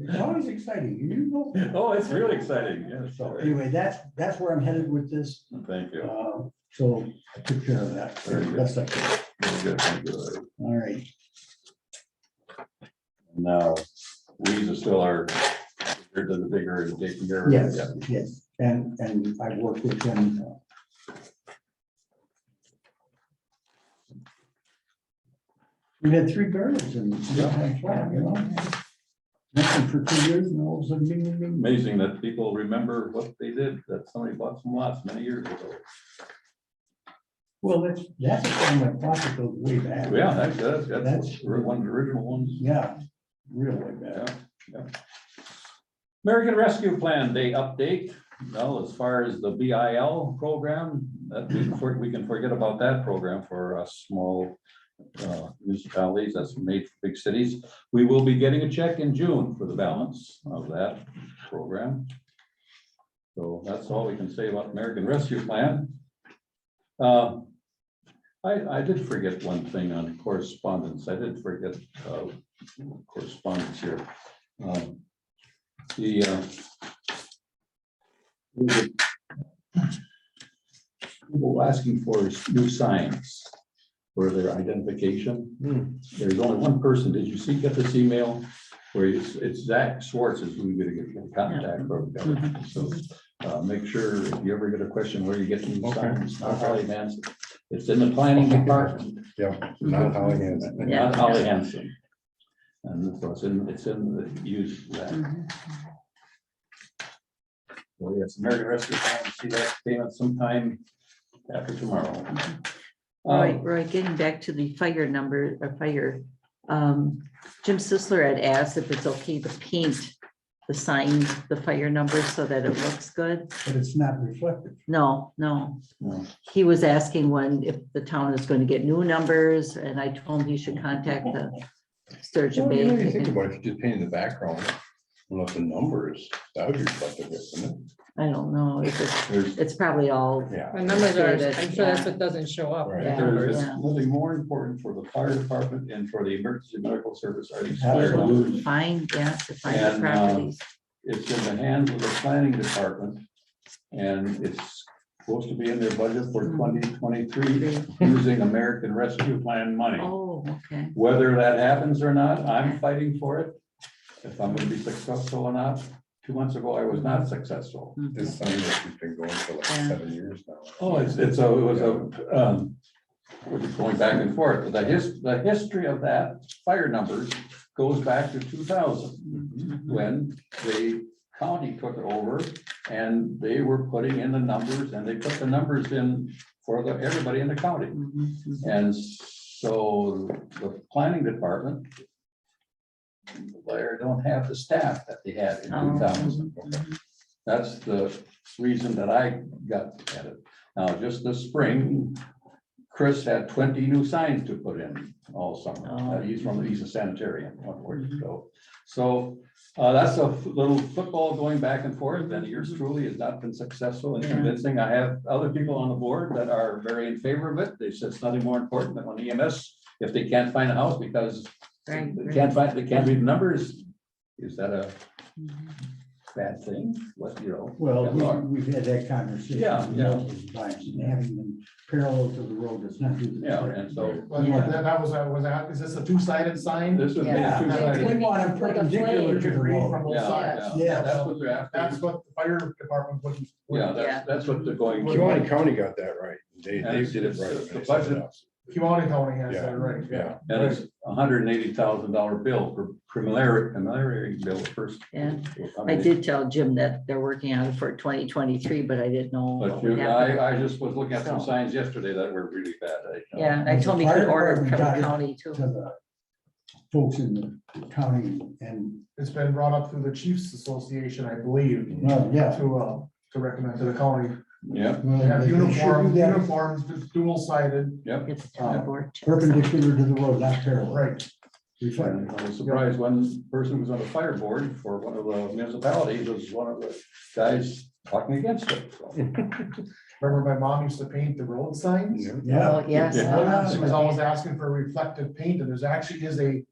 It's always exciting, you know. Oh, it's really exciting, yes. So anyway, that's where I'm headed with this. Thank you. So I took care of that. Very good. Best I could. Very good, thank you. All right. Now, weeds are still our, they're the bigger and taking care of. Yes, Yeah. yes, and I worked with them. We had 3 burials in, you know. Nothing for 2 years and all of a sudden, bing, bing, bing. Amazing that people remember what they did, that somebody bought some lots many years ago. Well, that's a time my pocket goes way back. Yeah, that's That's- one of the original ones. Yeah, real way back. Yeah. American Rescue Plan Day update. Well, as far as the BIL program, we can forget about that program for us small municipalities, that's made for big cities. We will be getting a check in June for the balance of that program. So that's all we can say about American Rescue Plan. I did forget one thing on correspondence. I did forget correspondence here. People asking for new signs for their identification. There's only one person. Did you get this email? Where it's Zach Schwartz is who we're gonna get in contact with. So make sure if you ever get a question where you get these signs, not Holly Hanson. It's in the planning department. Yeah, not Holly Hanson. Not Holly Hanson. And so it's in the use of that. Well, yes, American Rescue Plan, see that payment sometime after tomorrow. Roy, getting back to the fire number, or fire, Jim Sisler had asked if it's okay to paint the sign, the fire number so that it looks good. But it's not reflective. No. No. He was asking when, if the town is going to get new numbers, and I told him he should contact the Sturgeon Well, you know, you think Bay. about it, if you just paint in the background, unless the numbers, that would be reflective, isn't it? I don't know, There's it's probably all, Yeah. The numbers are, Updated, I'm sure that's yeah. what doesn't show up. Right. the Yeah. numbers. There's Yeah. nothing more important for the fire department and for the emergency medical service are these Absolutely. fire numbers. find, yeah, to find the And, properties. It's in the hands of the planning department. And it's supposed to be in their budget for 2023 using American Rescue Plan money. Oh, okay. Whether that happens or not, I'm fighting for it. If I'm gonna be successful or not. 2 months ago, I was not successful. This sign that we've been going for like Yeah. 7 years now. Oh, it was going back and forth. The history of that fire numbers goes back to 2000. When the county took it over and they were putting in the numbers and they put the numbers in for everybody in the county. And so the planning department, they don't have the staff that they had in Oh. 2000. That's the reason that I got at it. Now, just this spring, Chris had 20 new signs to put in all summer. Oh. He's a sanitarian. So that's a little football going back and forth, and yours truly has not been successful in convincing. I have other people on the board that are very in favor of it. They said it's nothing more important than when EMS, if they can't find a house because Right, They right. can't find, they can't read the numbers. Is that a Mhm. bad thing? What, you know? Well, good luck. we've had that conversation. Yeah, yeah. multiple times, and having them parallel to the road does not do the Yeah, trick. and so But that was, is this a two-sided sign? this would be Yeah. a two-sided. We want them Like a perpendicular flag. to the Read from road. both Yeah, sides. yeah, that's what they're after. That's what the fire department would. Yeah, Yeah. that's what they're going. Kiwanee County got that right. They And did it it's- right. it's the They set it budget. up. Kiwanee County has that right, Yeah. And it's $180,000 bill for preliminary bill first. Yeah. I did tell Jim that they're working on it for 2023, but I didn't know. But what would you, happen. I just was looking at some So. signs yesterday that were really bad. Yeah, I The told me he could fire order from department the got it county too. To the folks in the county and, It's been brought up through the Chiefs Association, I believe, well, yeah. to recommend to the county. Yeah, Well, They have they should uniform, do that uniforms, dual sided, yep. It's a ton of work. perpendicular to the road, not parallel. right. Reflect. And I was surprised one person who was on the fire board for one of the municipalities was one of the guys talking against it. So, Remember my mom used to paint the road signs? Yeah. Yeah. Oh, yes. Yeah. She was always asking for reflective paint, and there's actually is a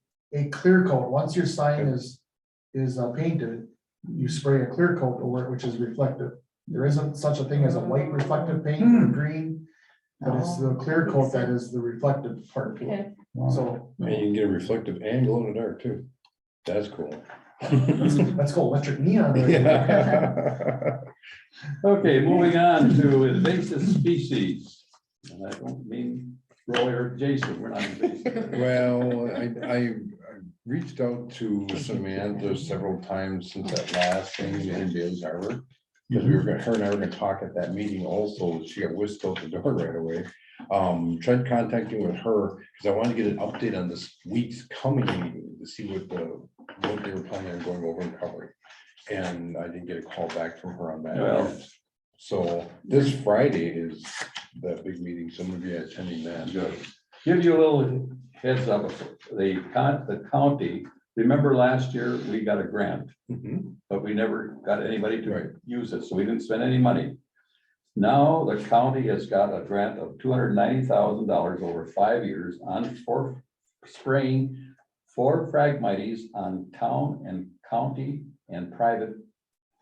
clear coat. Once your sign is painted, you spray a clear coat over it, which is reflective. There isn't such a thing as a white reflective paint or green, but it's the clear coat that is the reflective part to it. Okay. Wow. So And you can get a reflective and glow in the dark too. That's cool. let's go electric neon. right? Yeah. okay, moving on to invasive species. And I don't mean Roy or Jason, we're not invasive. Well, I reached out to Samantha several times since that last thing in Bailey's Harbor. Because her and I were gonna talk at that meeting also. She got whisked out the door right away. Tried contacting with her because I wanted to get an update on this week's coming meeting to see what they were planning on going over and covering. And I didn't get a call back from her on that. Well. yet. So this Friday is that big meeting, so I'm gonna be attending that. Good. Give you a little heads up, the county, remember last year, we got a grant, Mhm. but we never got anybody to Right. use it, so we didn't spend any money. Now, the county has got a grant of $290,000 over 5 years for spraying 4 Phragmites on town and county and private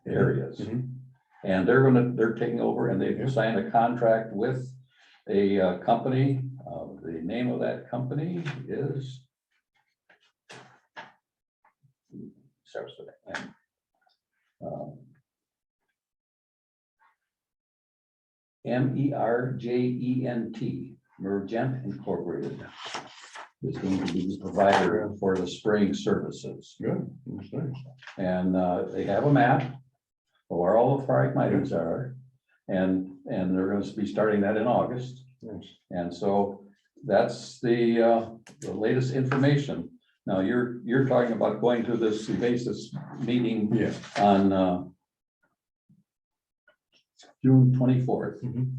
areas. Mhm. And they're taking over and they've signed a contract with a company. The name of that company is starts with an M. MERJENT, Mergent Incorporated. Is going to be the provider for the spraying services. Good. That's nice. And they have a map of where all the Phragmites are. And they're going to be starting that in August. Nice. And so that's the latest information. Now, you're talking about going to this invasive meeting Yeah. on June 24th Mhm.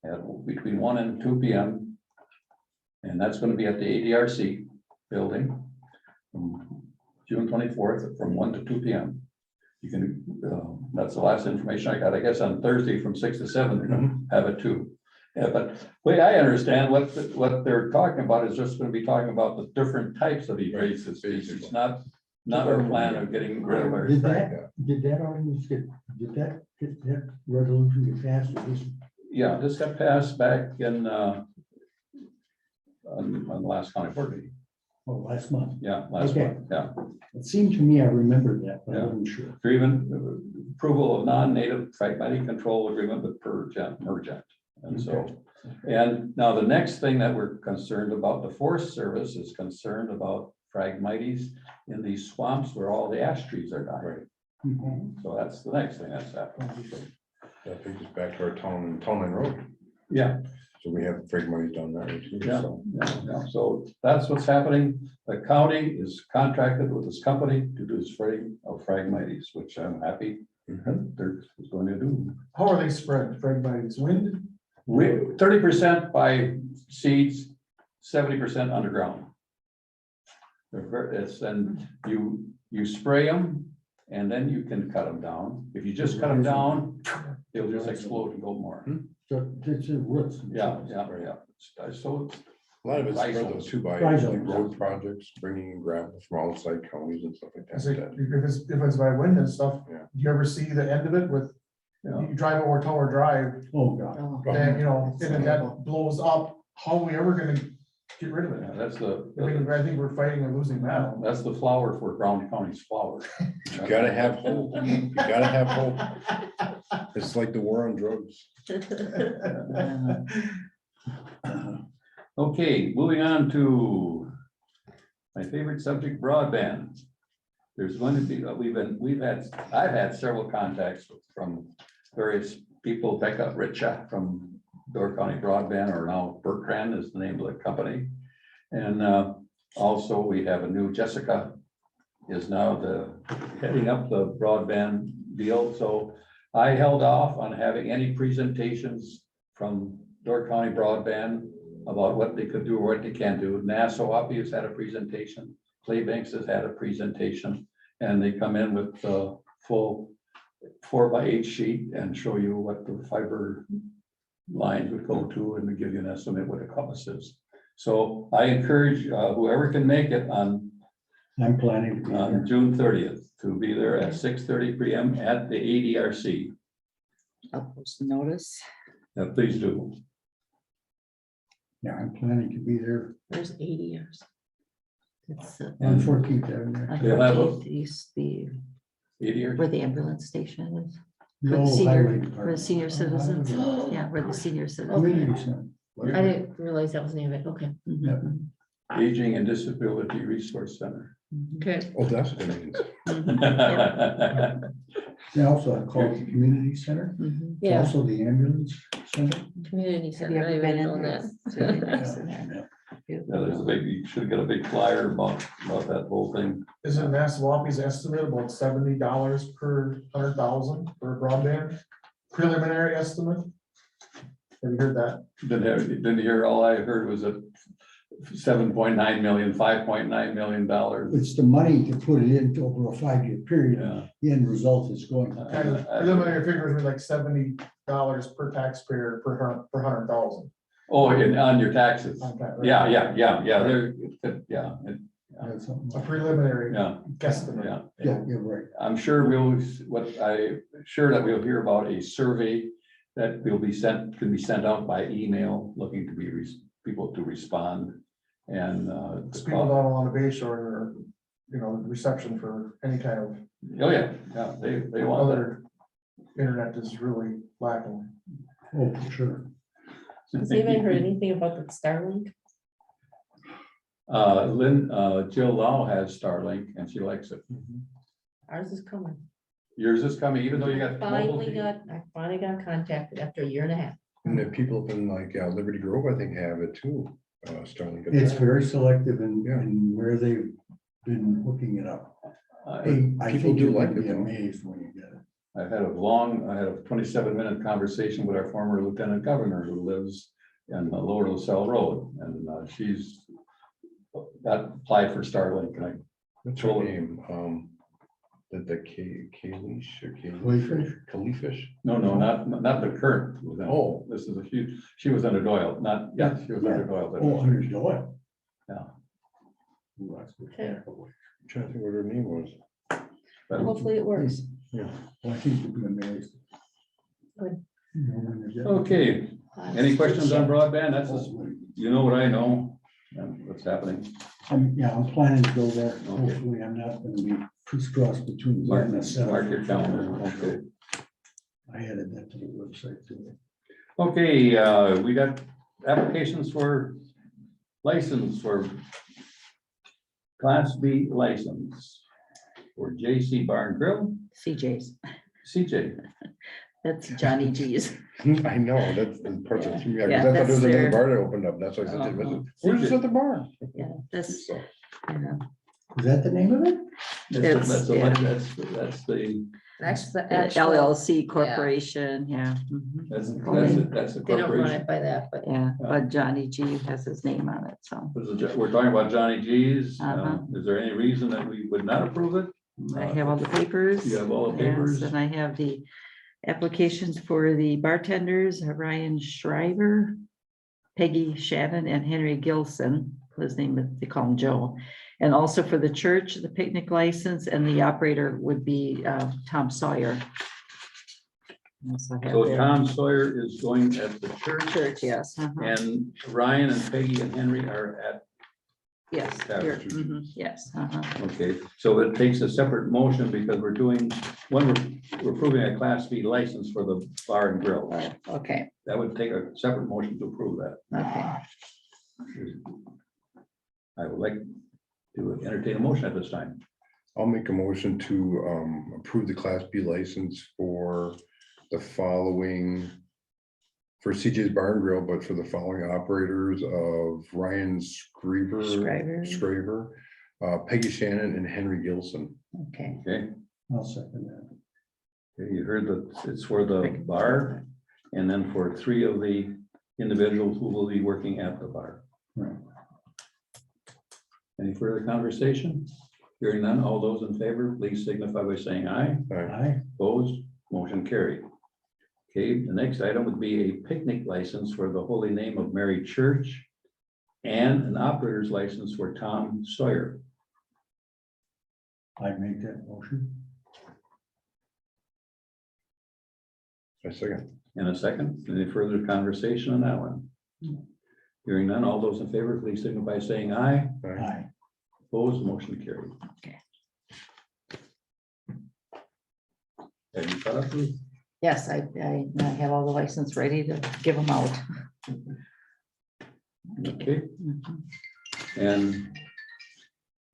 at between 1 and 2 p.m. And that's going to be at the ADRC building, June 24th from 1 to 2 p.m. You can, that's the last information I got. I guess on Thursday from 6 to 7, they're going to have it too. Yeah, but the way I understand what they're talking about is just going to be talking about the different types of invasive species, not our plan of getting rid of our. Did that ordinance get that resolution get passed? Or this? Yeah, this got passed back in on the last county board meeting. Oh, last month. Yeah, last Okay. one, yeah. It seemed to me I remembered that, but I Yeah. wasn't sure. For even approval of non-native Phragmite control agreement with Mergent. And so, and now the next thing that we're concerned about, the Forest Service is concerned about Phragmites in these swamps where all the ash trees are dying. Right. Mhm. So that's the next thing that's happening. That takes us back to our town and road. Yeah, So we have freight money down there too. yeah, So yeah. So that's what's happening. The county is contracted with this company to do spraying of Phragmites, which I'm happy Mhm. they're going to do. How are they spread? Phragmites, wind? 30% by seeds, 70% underground. It's then you spray them and then you can cut them down. If you just cut them down, they'll just explode and go more. So it's the roots. Yeah. So A lot of it's for Rifles. those 2x8, Rifles. like road projects, bringing in gravel from outside counties and stuff like I say, that. if it's by wind and stuff, Yeah. do you ever see the end of it with, Yeah. you drive over Tower Drive Oh, God. Oh, and, you know, and then that blows up, how are we ever gonna get rid of Yeah, it? that's I mean, I think we're fighting a losing battle. that's the flower for Brown County's flower. You gotta have hope. You gotta have hope. It's like the war on drugs. Okay, moving on to my favorite subject, broadband. There's going to be, I've had several contacts from various people, Becca Richa from Door County Broadband, or now Bertrand is the name of the company. And also we have a new Jessica is now heading up the broadband deal. So I held off on having any presentations from Door County Broadband about what they could do or what they can do. Nassau has had a presentation, Claybanks has had a presentation, and they come in with the full 4x8 sheet and show you what the fiber lines would go to, and they give you an estimate what the cost is. So I encourage whoever can make it on I'm planning to be there. June 30th to be there at 6:30 p.m. at the ADRC. I'll post a notice. Now, please do. Yeah, I'm planning to be there There's 80 years. It's on 14th Avenue. They'll have a- 14th, East, the, ADRC. where the ambulance station is. The For the old senior, highway for the department. senior citizens, Oh, yeah, where the senior citizens. Community center. I didn't realize that was the name of it. Okay. Mhm, Aging and Disability Resource Center. mhm, Okay. Oh, that's what it means. mhm, yeah, They also call it the community center. mhm. It's Yeah, also the ambulance center. community Have center. you I ever didn't been know in there? that. It's really nice in Yeah, there. Yeah, there's a big, you should get a big flyer about that whole thing. Isn't Nassau's estimate about $70 per 100,000 for broadband? Preliminary estimate? Have you heard that? Didn't hear, all I heard was a 7.9 million, $5.9 million. It's the money to put it in over a 5-year period. Yeah. The end result is going. Kind of preliminary figures were like $70 per taxpayer per 100,000. Oh, and on your taxes. Okay, right. Yeah, That's something A like- preliminary yeah, guesstimate. yeah. Yeah, you're right. I'm sure that we'll hear about a survey that can be sent out by email, looking to be people to respond. And Because people don't want to base or, reception for any kind of oh, yeah, they want that. other internet is really lacking. Oh, for sure. Has anybody heard anything about the Starlink? Jill Lau has Starlink and she likes it. Ours is coming. Yours is coming, even though you got. mobile I finally got contacted after a year and a half. And the people up in like Liberty Grove, I think, have it too. Starlink. It's very selective in, Yeah. in where they've been hooking it up. I People think do you're like gonna it, be though. amazed when you get it. I had a 27-minute conversation with our former lieutenant governor who lives in the Lower LaSalle Road, and she's applied for Starlink, and I What's her name? The Kalish or Kalifish? Kalifish? no, not the current lieutenant. Oh. This is she was under Doyle, she was under Doyle. but- Oh, under Doyle. Yeah. Ooh, that's good. Okay. I'm trying to think what her name was. but- Hopefully it works. Well, I think you'll be amazed. Good. You know, when you get it. Okay, any questions on broadband? You know what I know, and what's happening. I'm planning to go there. Okay. Hopefully, I'm not gonna be crisscrossed between. Mark getting a set up. your calendar, okay. I added that to the website too. Okay, we got applications for license for Class B license for JC Bar and Grill, CJ's, CJ. that's Johnny G's. I know, that's the part that threw me out, Yeah, 'cause I thought there that's was another their- bar that opened up, that's why I said, Uh-huh. where's this at the bar? Yeah, that's, So, you know, Is that the name of it? That's the, That's the LLC corporation, yeah. mhm. that's the They don't run corporation. it by that, but Yeah, but Johnny G has his name on it, so We're talking about Johnny G's. Uh-huh. Is there any reason that we would not approve it? I have all the papers. You have all the Yes, papers? and I have the applications for the bartenders, Ryan Shriver Peggy Shannon and Henry Gilson, his name is, they call him Joe. And also for the church, the picnic license, and the operator would be Tom Sawyer. Also have So their Tom Sawyer is going at the church, church, yes. and Ryan and Peggy and Henry are at, Yes, Tavern. yes. okay, so it takes a separate motion because we're doing, we're approving a Class B license for the bar and grill. Okay, That would take a separate motion to approve that. okay. I would like to entertain a motion at this time. I'll make a motion to approve the Class B license for the following, for CJ's Bar and Grill, but for the following operators of Ryan Scraver, Peggy Shannon, and Henry Gilson. Okay. Okay, I'll second that. okay, you heard that it's for the bar and then for 3 of the individuals who will be working at the bar. Right. Any further conversation? Hearing none, all those in favor, please signify by saying aye. Aye. Opposed, motion carried. Okay, the next item would be a picnic license for the Holy Name of Mary Church and an operator's license for Tom Sawyer. I make that motion. A second. In a second, any further conversation on that one? Hearing none, all those in favor, please signify by saying aye. Aye. Opposed, motion carried. Okay. Have you caught up, Ruth? Yes, I have all the license ready to give them out. Okay, and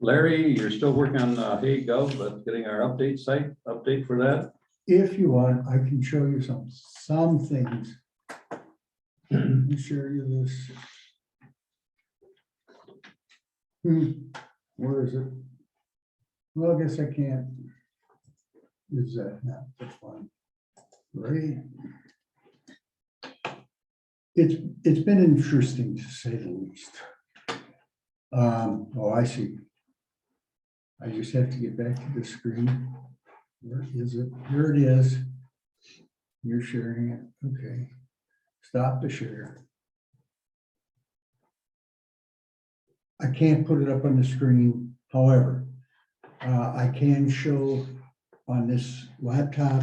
Larry, you're still working on Hey Gov, but getting our site update for that? If you want, I can show you some things. Let me share you this. Where is it? Well, I guess I can't. Is that, no, that's fine. Right. It's been interesting to say the least. Oh, I see. I just have to get back to the screen. Where is it? Here it is. You're sharing it. Okay. Stop the share. I can't put it up on the screen. However, I can show on this laptop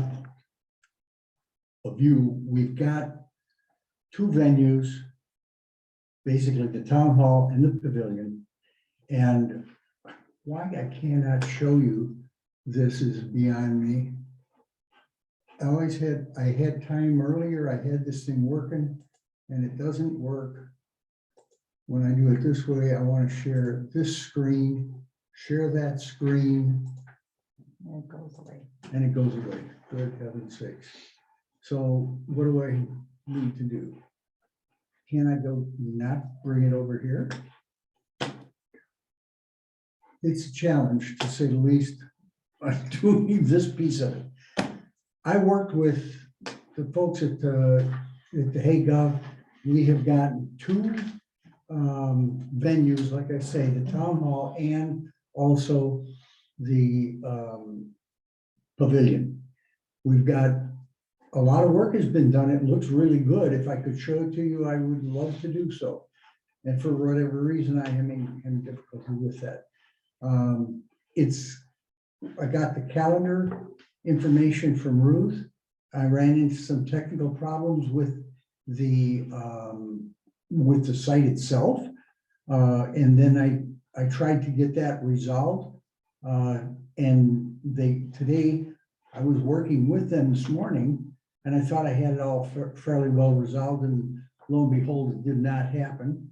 a view. We've got 2 venues, basically the town hall and the pavilion. And why I cannot show you this is beyond me. I had time earlier, I had this thing working, and it doesn't work. When I do it this way, I want to share this screen, share that screen. And it goes away. And it goes away, good heaven's sakes. So what do I need to do? Can I go not bring it over here? It's a challenge, to say the least, doing this piece of it. I worked with the folks at the Hey Gov. We have gotten 2 venues, like I say, the town hall and also the pavilion. We've got a lot of work has been done. It looks really good. If I could show it to you, I would love to do so. And for whatever reason, I am having difficulty with that. I got the calendar information from Ruth. I ran into some technical problems with the site itself. And then I tried to get that resolved. And today I was working with them this morning, and I thought I had it all fairly well resolved, and lo and behold, it did not happen.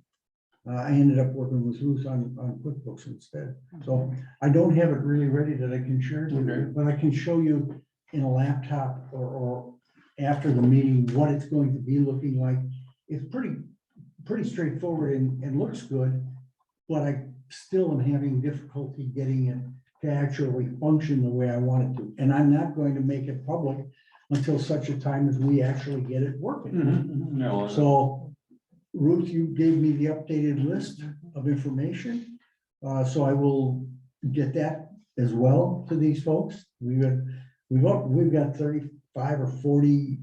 I ended up working with Ruth on QuickBooks instead. So I don't have it really ready that I can share, but I can show you in a laptop or after the meeting what it's going to be looking like. It's pretty straightforward and looks good, but I still am having difficulty getting it to actually function the way I want it to. And I'm not going to make it public until such a time as we actually get it working. No. So Ruth, you gave me the updated list of information. So I will get that as well to these folks. We've got 35 or 40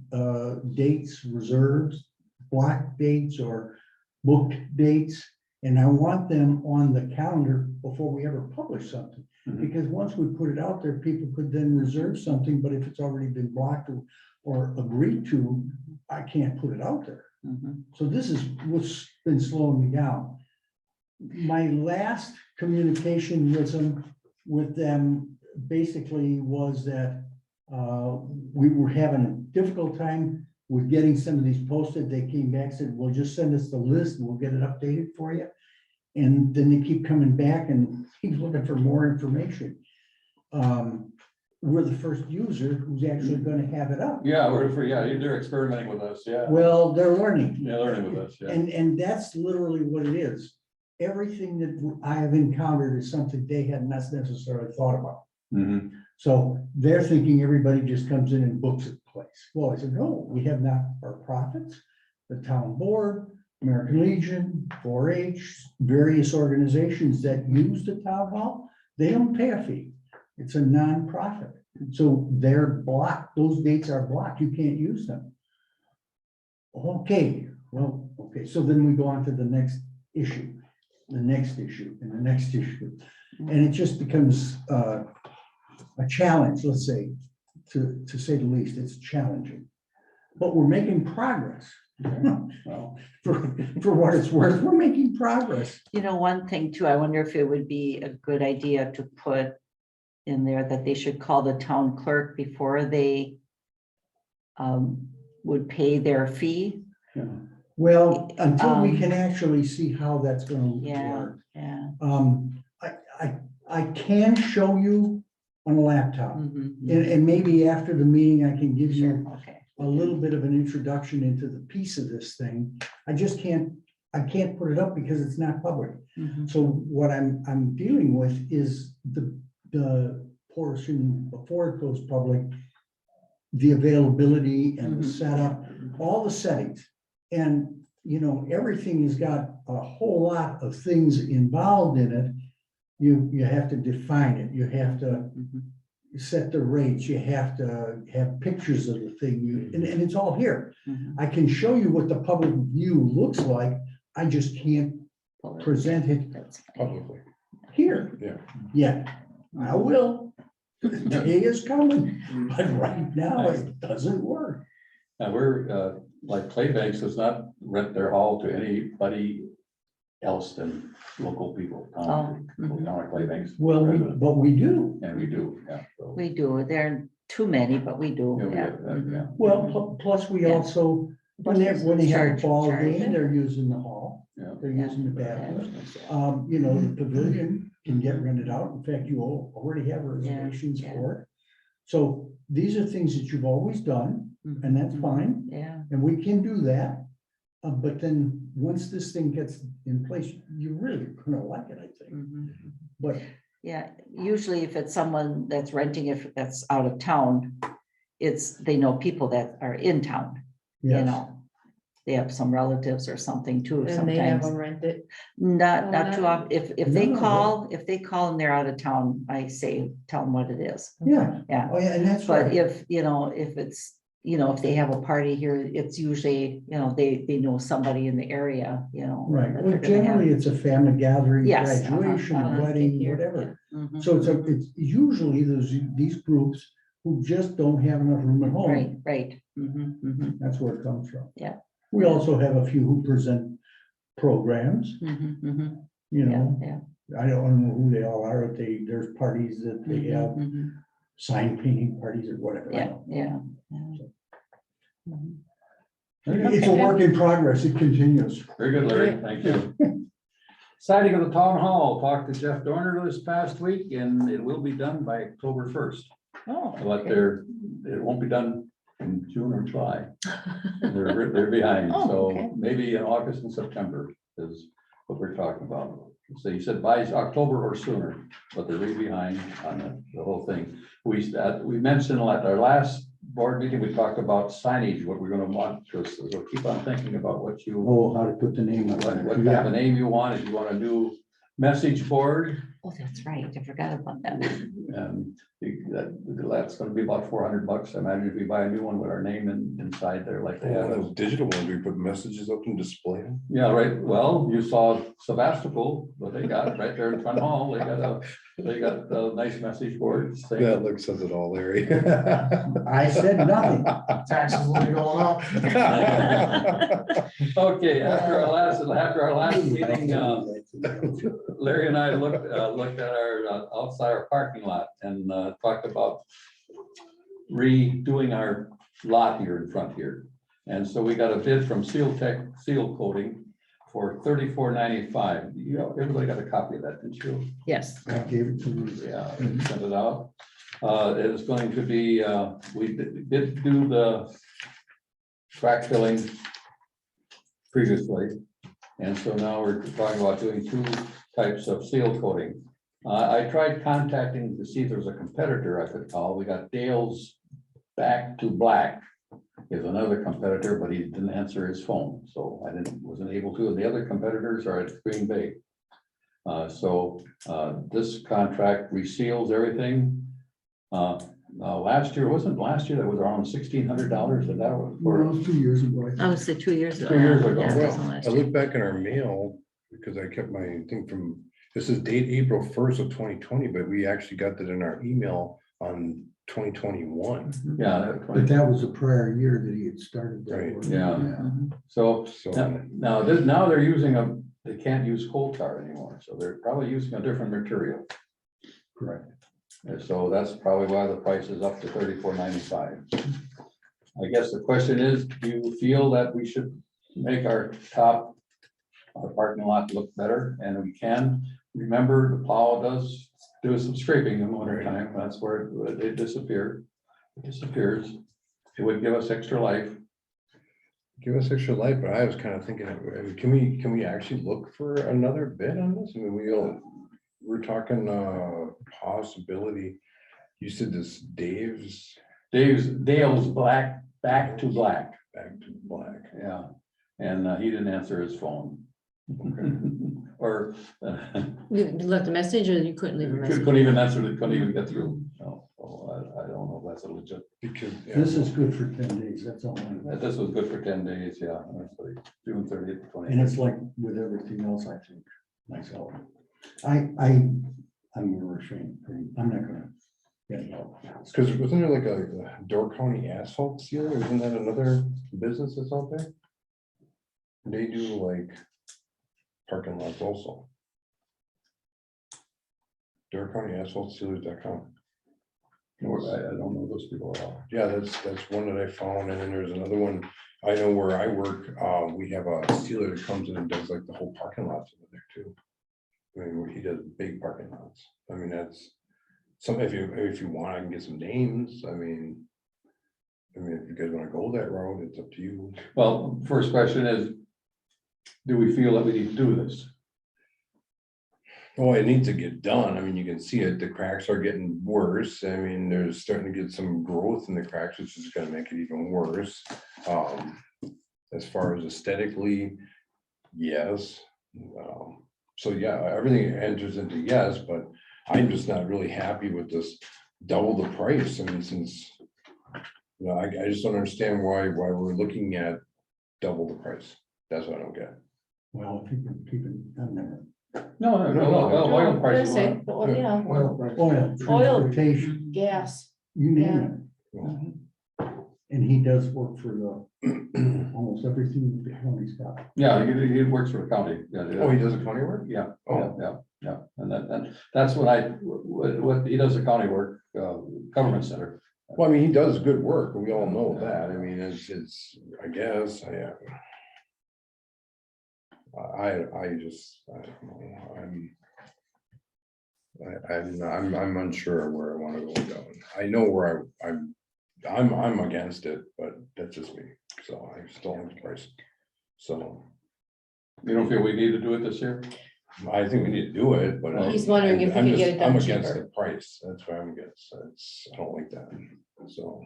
dates, reserves, block dates, or booked dates, and I want them on the calendar before we ever publish something. Mhm. Because once we put it out there, people could then reserve something, but if it's already been blocked or agreed to, I can't put it out there. Mhm. So this is what's been slowing me down. My last communication with them basically was that we were having a difficult time with getting some of these posted. They came back, said, well, just send us the list and we'll get it updated for you. And then they keep coming back and keep looking for more information. We're the first user who's actually gonna have it up. Yeah, they're experimenting with us, yeah. Well, they're learning. Yeah, learning with us, yeah. And that's literally what it is. Everything that I have encountered is something they had not necessarily thought about. Mhm. So they're thinking everybody just comes in and books a place. Well, I said, no, we have not, our profits, the town board, American Legion, 4-H, various organizations that use the town hall, they don't pay a fee. It's a nonprofit. So they're blocked. Those dates are blocked. You can't use them. Okay, well, okay, so then we go on to the next issue, the next issue, and the next issue. And it just becomes a challenge, let's say, to say the least. It's challenging. But we're making progress. Well, For what it's worth, we're making progress. You know, one thing too, I wonder if it would be a good idea to put in there that they should call the town clerk before they would pay their fee. Well, until we can actually see how that's gonna Yeah, work. yeah. I can show you on a laptop. Mhm, And maybe after the meeting, I can give Sure, you okay. a little bit of an introduction into the piece of this thing. I can't put it up because it's not public. Mhm. So what I'm dealing with is the portion before it goes public, the availability and the Mhm. setup, all the settings. And, you know, everything has got a whole lot of things involved in it. You have to define it. You have to Mhm. set the rates. You have to have pictures of the thing. And it's all here. Mhm. I can show you what the public view looks like. I just can't Pull it. present it That's fine. Publicly, here. yeah. Yeah, I will. The day is coming, but right now it doesn't work. And we're, like Claybanks does not rent their hall to anybody else than local people. Town of Claybanks. Well, but we do. And we do, yeah. So, We do. There are too many, but we do. yeah, we Yeah. have that, Mhm. yeah. Well, plus we Yeah. also, when they have a Charge. ball game, they're using the hall. Yeah. They're using the bathroom. Yeah. You know, the pavilion can get rented out. In fact, you already have reservations yeah. for it. So these are things that you've always done, and that's Mhm. fine. Yeah. And we can do that. But then, once this thing gets in place, you're really gonna like it, I think. Mhm. But Yeah, usually if it's someone that's renting, if that's out of town, they know people that are in town, you yes, know. They have some relatives or something too And they have sometimes. them rent it. Not too often. If they No, call, and they're out of town, I say, tell them what it is. yeah, Yeah, oh, yeah, and that's but right. if, if it's, if they have a party here, it's usually, they know somebody in the area, Right, that well, they're gonna have. generally, it's a family gathering, Yes, graduation, uh-huh. wedding, Here, whatever. Mhm. So it's usually these groups who just don't have enough room at home. Right. Mhm, mhm, That's where it comes from. Yeah. We also have a few who present programs, mhm, mhm. you know, Yeah. I don't know who they all are, but there's parties that they Mhm, have, mhm. sign painting parties or whatever. I Yeah, don't know. yeah. Mhm. It's a work in progress, it continues. Very good, Larry, thank you. Siding of the town hall, talked to Jeff Dorner this past week, and it will be done by October 1st. Oh, But okay. it won't be done in June or July. They're behind, Oh, so okay. maybe in August and September is what we're talking about. So you said by October or sooner, but they're really behind on the whole thing. We mentioned at our last board meeting, we talked about signage, what we're gonna want, so keep on thinking about what you, Oh, how to put the name what on kind it. of a name you want, if you want a new message board. Oh, that's right. I forgot about that. And that's gonna be about $400. Imagine if we buy a new one with our name inside there like they have. Those digital ones, we put messages up and display them. Yeah, right. Well, you saw Sebastopol, what they got right there in front hall. They got a nice message board saying. That looks says it all, Larry. I said nothing. Taxes will be going up. Okay, after our last meeting, Larry and I looked at our outside our parking lot and talked about redoing our lot here in front here. And so we got a bid from Seal Tech Seal Coating for $34.95. You know, everybody got a copy of that, didn't you? Yes. I gave it to you. Yeah, sent it out. It is going to be, we did do the crack filling previously. And so now we're talking about doing two types of seal coating. I tried contacting to see if there's a competitor I could call. We got Dale's Back to Black is another competitor, but he didn't answer his phone. So I wasn't able to. The other competitors are at Green Bay. This contract reseals everything. Last year, wasn't last year, that was around $1,600, and that was Well, it for, was 2 years ago. I I think. would say 2 years ago. 2 years ago. Yeah, it wasn't Well, last I year. look back in our mail, because I kept my thing from, this is date April 1st of 2020, but we actually got that in our email on 2021. yeah. But that was the prior year that he had started that Right, work. yeah. Mhm. So So, now they're using they can't use coal tar anymore, so they're probably using a different material. Correct. And so that's probably why the price is up to $34.95. I guess the question is, do you feel that we should make our parking lot look better? And we can, remember, the plow does do some scraping in the winter time. That's where it disappears. It would give us extra life. give us extra light, but I was kind of thinking, I mean, can we actually look for another bid on this? I mean, we're talking possibility. You said this Dale's Dale's Back to Black. Back to Black. Yeah, and he didn't answer his phone. Or You left a message or you couldn't leave a message? couldn't even answer it, couldn't even get through. No, so I don't know if that's a legit. Because, This is good for 10 days. That's all. I know. This was good for 10 days, yeah, June 30th, And 20. it's like with everything else, I think, myself. I'm more ashamed. I'm not gonna get it out. because wasn't there like a Door County asphalt sealer? Isn't that another business that's out there? They do like parking lots also. Door County Asphalt Sealers.com. I don't know those people at all. Yeah, that's one that I found, and then there's another one, I know where I work, we have a sealer that comes in and does like the whole parking lots over there too. I mean, he does big parking lots, I mean, that's, some, if you want, I can get some names, I mean, if you guys wanna go that route, it's up to you. Well, first question is, do we feel that we need to do this? Oh, it needs to get done, I mean, you can see it, the cracks are getting worse, I mean, there's starting to get some growth in the cracks, which is gonna make it even worse. As far as aesthetically, yes. So yeah, everything enters into yes, but I'm just not really happy with this double the price. I mean, since, you know, I just don't understand why we're looking at double the price. That's what I don't get. Well, if you can keep it, I'm never. No, well, oil prices. went up. Yeah, Oil, Oil. transportation, gas. you name it. And he does work for the, almost everything the county's got. Yeah, he works for the county. Yeah, Oh, he does a county work? Yeah, Oh. yeah, and that's what he does the county work, government center. Well, I mean, he does good work, we all know that. I mean, it's, I guess, I just, I don't know, I'm unsure where I want to go down. I know where I'm against it, but that's just me, so I still like the price. So You don't feel we need to do it this year? I think we need to do it, but. He's wondering if we I'm could get just- it done I'm against cheaper. the price, that's why I'm against, I don't like that, so.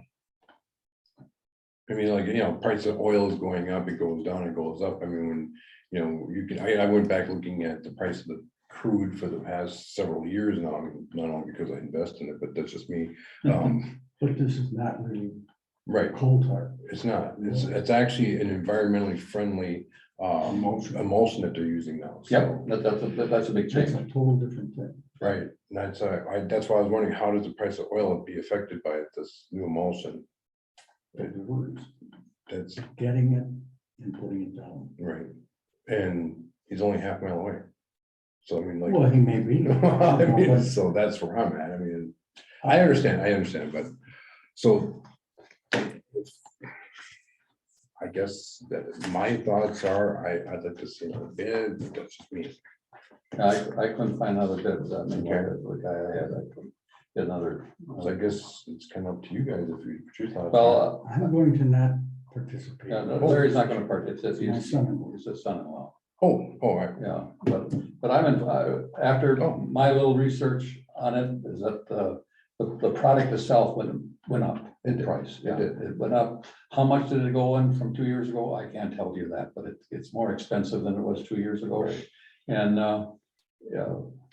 I mean, like, you know, price of oil is going up, it goes down, it goes up, I mean, when, you know, you can, I went back looking at the price of the crude for the past several years now, I mean, not only because I invest in it, but that's just me. But this is not really Right, coal tar. it's not, it's actually an environmentally friendly emulsion that they're using now. So, Yep, that's a big That's change. a total different thing. right, and that's, that's why I was wondering, how does the price of oil be affected by this new emulsion? The words, That's getting it and putting it down. right, and he's only half a mile away. So I mean, like. Well, he may be. I mean, so that's where I'm at. I mean, I understand, but so. I guess that my thoughts are, I'd like to see another bid, but that's just me. I couldn't find another bid, I mean, the guy I had, I couldn't get another. So I guess it's kind of up to you guys if you, what your thoughts are. Well, I'm going to not participate. yeah, no, Larry's not gonna part, it's My son-in-law. his son-in-law, Oh, yeah, but I'm in, after my little research on it, is that the product itself went up in price. It did. It went up. How much did it go in from 2 years ago? I can't tell you that, but it's more expensive than it was 2 years ago. Right. And, yeah,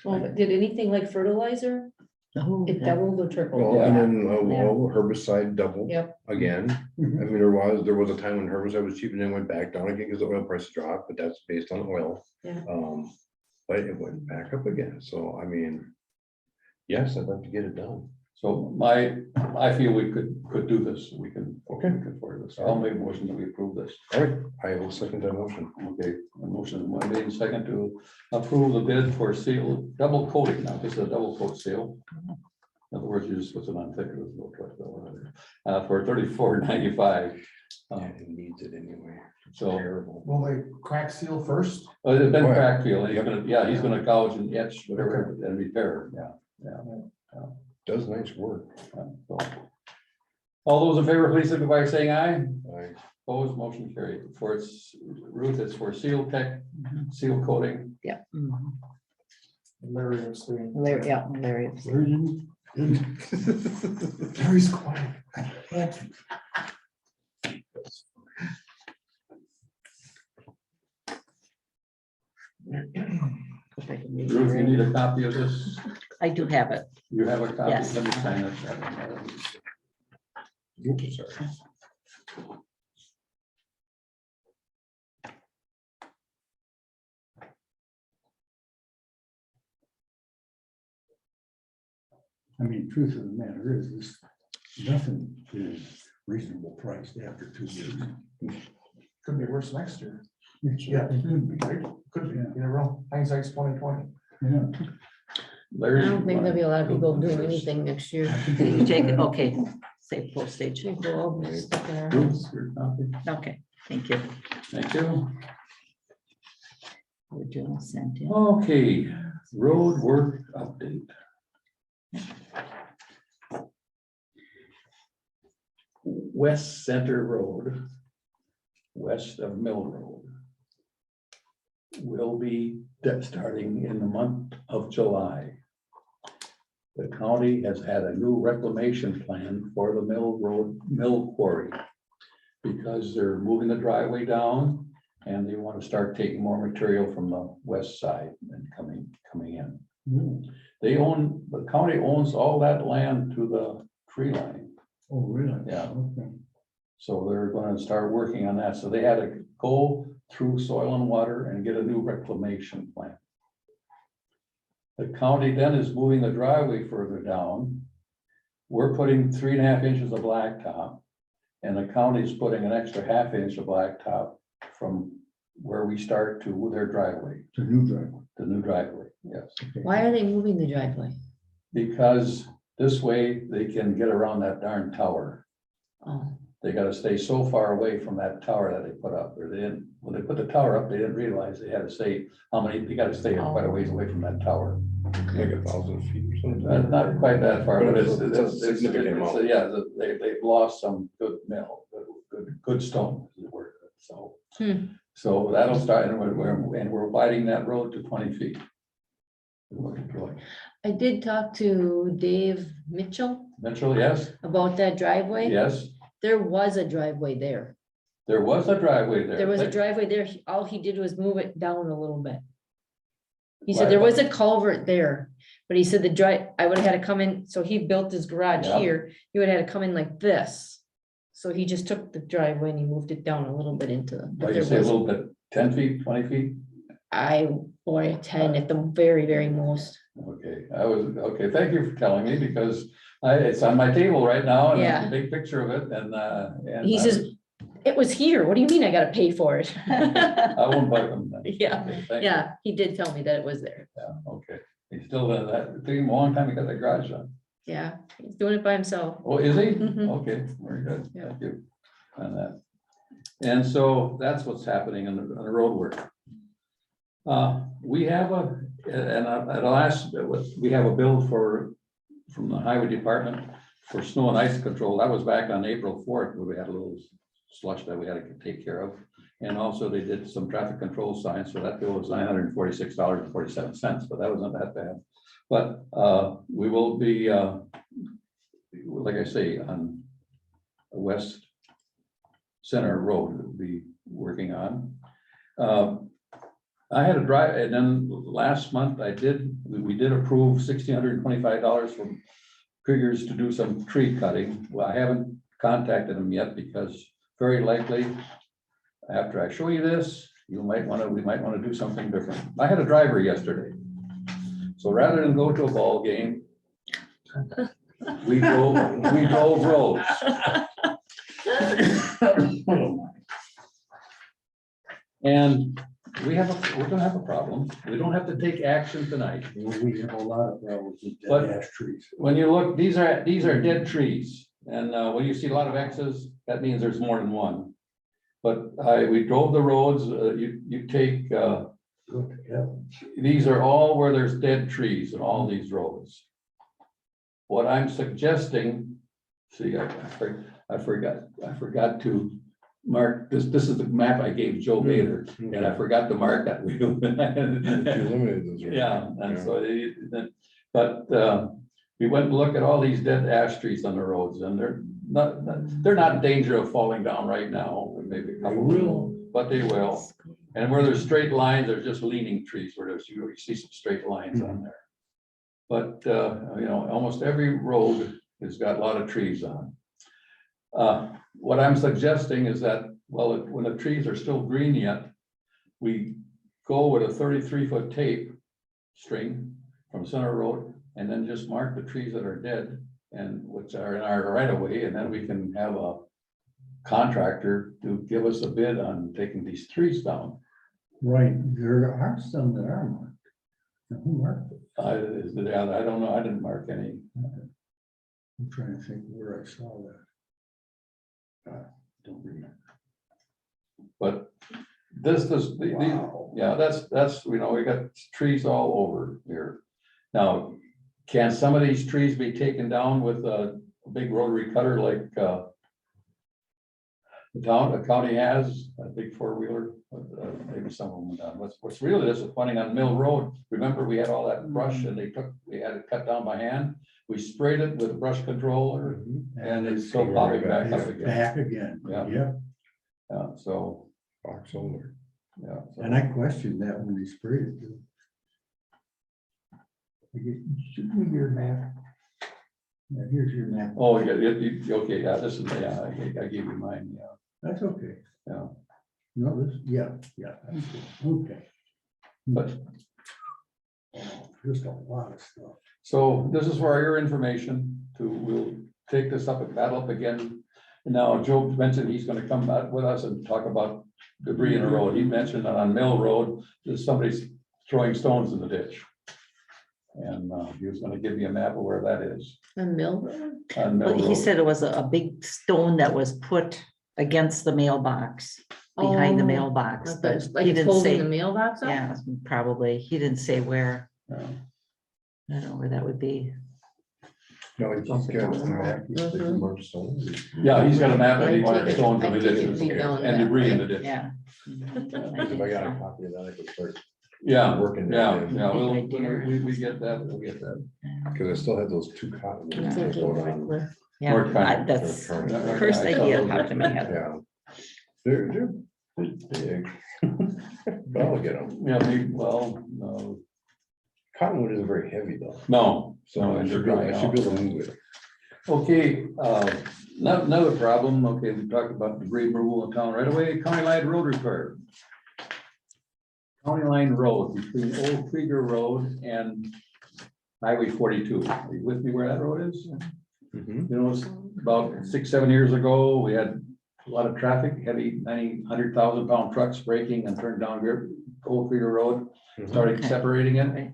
Well, but did anything like fertilizer? Oh, It yeah. doubled or tripled? well, and then Yeah. herbicide doubled Yep. again. I Mhm. mean, there was a time when herbicide was cheap and then went back down again because the oil prices dropped, but that's based on oil. Yeah. But it went back up again. So I mean, yes, I'd like to get it done. so I feel we could do this. We can afford this. I'll make a motion that we approve this. All right, I will second that motion. Okay, a motion made and second to approve the bid for seal, double coating. Now, this is a double coat seal. In other words, you just put it on thicker with no truck or whatever, for $34.95. Yeah, it needs it anyway. So, Terrible. Will they crack seal first? it's been Oh, yeah. crack feel, and he's gonna gouge and etch whatever and repair, yeah. Does nice work. So, all those in favor, please signify by saying aye. I- Opposed, motion carried. For its Ruth, it's for seal tech, seal coating. Mhm. Larry was saying. Larry, yeah, Larry. Virgin, good. Larry's quiet. Ruth, you need a copy of this? I do have it. You have a copy? Yes. Let me sign it. Oops, sorry. I mean, truth of the matter is, this, nothing is reasonable priced after 2 years. Could be worse next year. Yeah, it could be, Right? Could be, Yeah. you never know. Hindsight's 2020. yeah. Larry, I don't think there'll be a lot of people doing anything next year. You take it, okay, save postage. People will be stuck in our Ruth, house. your copy. Okay, thank you. Thank you. Original sent in. Okay, road work update. West Center Road, west of Mill Road, will be starting in the month of July. The county has had a new reclamation plan for the Mill Road Mill Quarry because they're moving the driveway down and they want to start taking more material from the west side and coming in. Mm. The county owns all that land to the tree line. Oh, really? Yeah. Okay. So they're gonna start working on that. So they had to go through soil and water and get a new reclamation plan. The county then is moving the driveway further down. We're putting 3.5 inches of blacktop. And the county's putting an extra 1/2 inch of blacktop from where we start to their driveway, It's a new driveway. the new driveway, yes. Okay. Why are they moving the driveway? Because this way they can get around that darn tower. Oh, They gotta stay so far away from that tower that they put up, or they didn't, when they put the tower up, they didn't realize they had to say how many, they gotta stay quite a ways away from that tower. Like 1,000 feet or something. Not quite that far, but it's, It's a significant amount. yeah, they've lost some good mill, good stone, is the word, so. Hmm. So that'll start, and we're widening that road to 20 feet. Mitchell, I did talk to Dave Mitchell yes, about that driveway. yes, There was a driveway there. there was a driveway there. There was a driveway there. All he did was move it down a little bit. He said there was a culvert there, but he said I would have had to come in, so he built his garage Yeah. here, he would have had to come in like this. So he just took the driveway and he moved it down a little bit into. but Like you there say, a was- little bit, 10 feet, 20 feet? Boy, 10 at the very, very most. Okay, okay, thank you for telling me, because it's on my table right now, and it's Yeah. a big picture of it, and. He says, it was here, what do you mean I gotta pay for it? I won't bug them then. Yeah, Okay, thank you. yeah, he did tell me that it was there. Yeah, okay. He still, that, it took him a long time to get that garage done. Yeah, he's doing it by himself. Oh, is he? Mhm. Okay, very good. Yeah. Thank you on that. And so that's what's happening on the road work. We have we have a bill from the highway department for snow and ice control. That was back on April 4th, where we had a little slush that we had to take care of. And also they did some traffic control signs, so that bill was $946.47, but that wasn't that bad. But we will be, like I say, on West Center Road, we'll be working on. I had a drive, and then last month we did approve $1,625 from Kriegers to do some tree cutting. Well, I haven't contacted them yet, because very likely after I show you this, we might want to do something different. I had a driver yesterday. So rather than go to a ball game, we drove roads. And we're gonna have a problem. We don't have to take action tonight. We have a lot of problems with But- dead ash trees. When you look, these are dead trees, and when you see a lot of X's, that means there's more than one. But we drove the roads, you take, these are all where there's dead trees in all these roads. What I'm suggesting, see, I forgot to mark, this is the map I gave Joe Bader, and I forgot to mark that. You eliminated those. Yeah, and so, but we went and looked at all these dead ash trees on the roads, and they're not in danger of falling down right now, maybe a couple will, but they will. And where there's straight lines, there's just leaning trees, where you see some straight lines on there. But, almost every road has got a lot of trees on. What I'm suggesting is that, well, when the trees are still green yet, we go with a 33-foot tape string from Center Road, and then just mark the trees that are dead and which are in our right of way, and then we can have a contractor to give us a bid on taking these trees down. Right, there are some that are marked. Now, who marked it? I don't know, I didn't mark any. I'm trying to think where I saw that. Don't remember. But this, Wow. yeah, that's, we got trees all over here. Now, can some of these trees be taken down with a big rotary cutter like the county has, a big 4-wheeler? Maybe some of them done. What's really disappointing on Mill Road, remember we had all that brush and we had it cut down by hand. We sprayed it with a brush controller, and it's still popping back up It's again. back again. Yeah. Yep. Yeah, so, Box over. yeah. so- And I questioned that when they sprayed it. too. Shoot me your map. Yeah, here's your map. Oh, yeah, okay, yeah, this is, yeah, I gave you mine, yeah, That's okay. yeah. No, this, yeah, okay. But, Just a lot of stuff. so this is for your information we'll take this up and battle up again. And now Joe mentioned he's gonna come back with us and talk about debris in the road. He mentioned that on Mill Road, there's somebody's throwing stones in the ditch. And he was gonna give me a map of where that is. A mill road? On Mill But he Road. said it was a big stone that was put against the mailbox, behind the Oh, mailbox, Like but it's like he it's didn't holding the say, mailbox up? yeah, probably. He didn't say where. Yeah. I don't know where that would be. No, he's got a map, he's Mhm. taking more stones. Yeah, he's got a map of I each take it- stones in I the take it ditches deep down and that debris in way. the ditch. Yeah. If I got a copy of that, I could start Yeah, working. yeah, that in. yeah, Good idea. we get that, we'll get that. Cause I still had those 2 copies. I'm thinking like where- Yeah, More kind of- that's Or- the first idea popped in my head. Yeah. They're big. But I'll get them. Yeah, well, no, Cottonwood isn't very heavy though, No, so and I they're should be able, drying I should be out. able to move it. Okay, another problem, okay, we talked about debris removal in town right away, county line road repair. County line road between Old Krieger Road and Highway 42. Are you with me where that road is? Mhm. You know, it's about 6, 7 years ago, we had a lot of traffic, heavy 100,000 pound trucks breaking and turned down Old Krieger Road, started Okay. separating it. Right.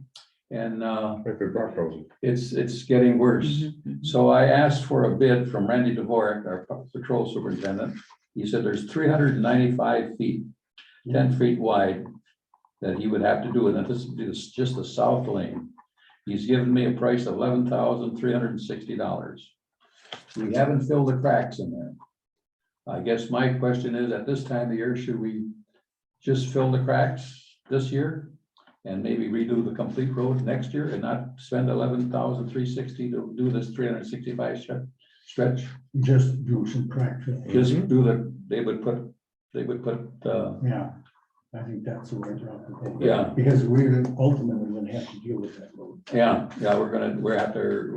And Like the rock frozen. it's getting worse. Mhm. So I asked for a bid from Randy Dvorak, our patrol superintendent. He said there's 395 feet, 10 feet wide that he would have to do, and that this would be just the south lane. He's given me a price of $11,360. We haven't filled the cracks in there. I guess my question is, at this time of the year, should we just fill the cracks this year? And maybe redo the complete road next year and not spend $11,360 to do this 365 stretch? Just do some crack fill. Just do they would put, Yeah, I think that's the right route to go. Yeah. Because we're ultimately gonna have to deal with that road. we're after,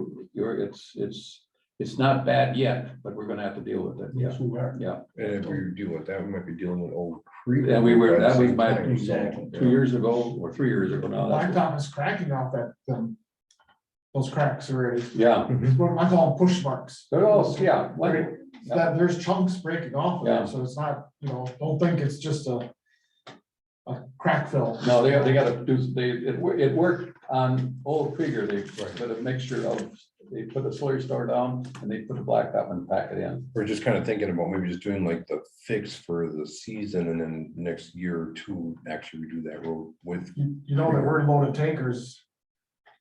it's not bad yet, but we're gonna have to deal with it. Yes, we are. Yeah, And if we deal with that, we might be dealing with Old Creek. and we were, at the that was same my, time, so, Exactly. 2 years ago or 3 years ago now. that's- Blacktop is cracking off that, those cracks already. Yeah, Mhm. I call them push marks. they're all, yeah, Right. That there's chunks breaking off of Yeah. there, so it's not, don't think it's just a crack fill. no, they gotta do, it worked on Old Krieger, they put a mixture of, they put the slurry store down and they put the blacktop and pack it in. We're just kind of thinking about maybe just doing like the fix for the season and then next year or two, actually redo that road with. You know that we're loaded tankers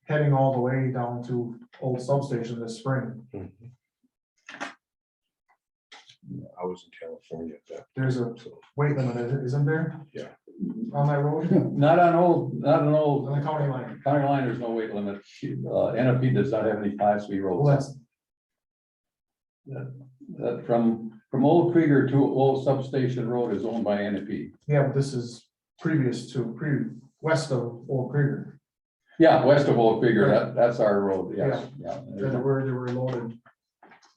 heading all the way down to old substation this spring. I was in California at that. There's a weight limit, isn't there? Yeah. On that road, Not on old, on the county line. county line, there's no weight limit. NFP does not have any class B Well, roads. that's, That from Old Krieger to Old Substation Road is owned by NFP. yeah, but this is west of Old Krieger. Yeah, west of Old Krieger, that's our road, yes, yeah. There were loaded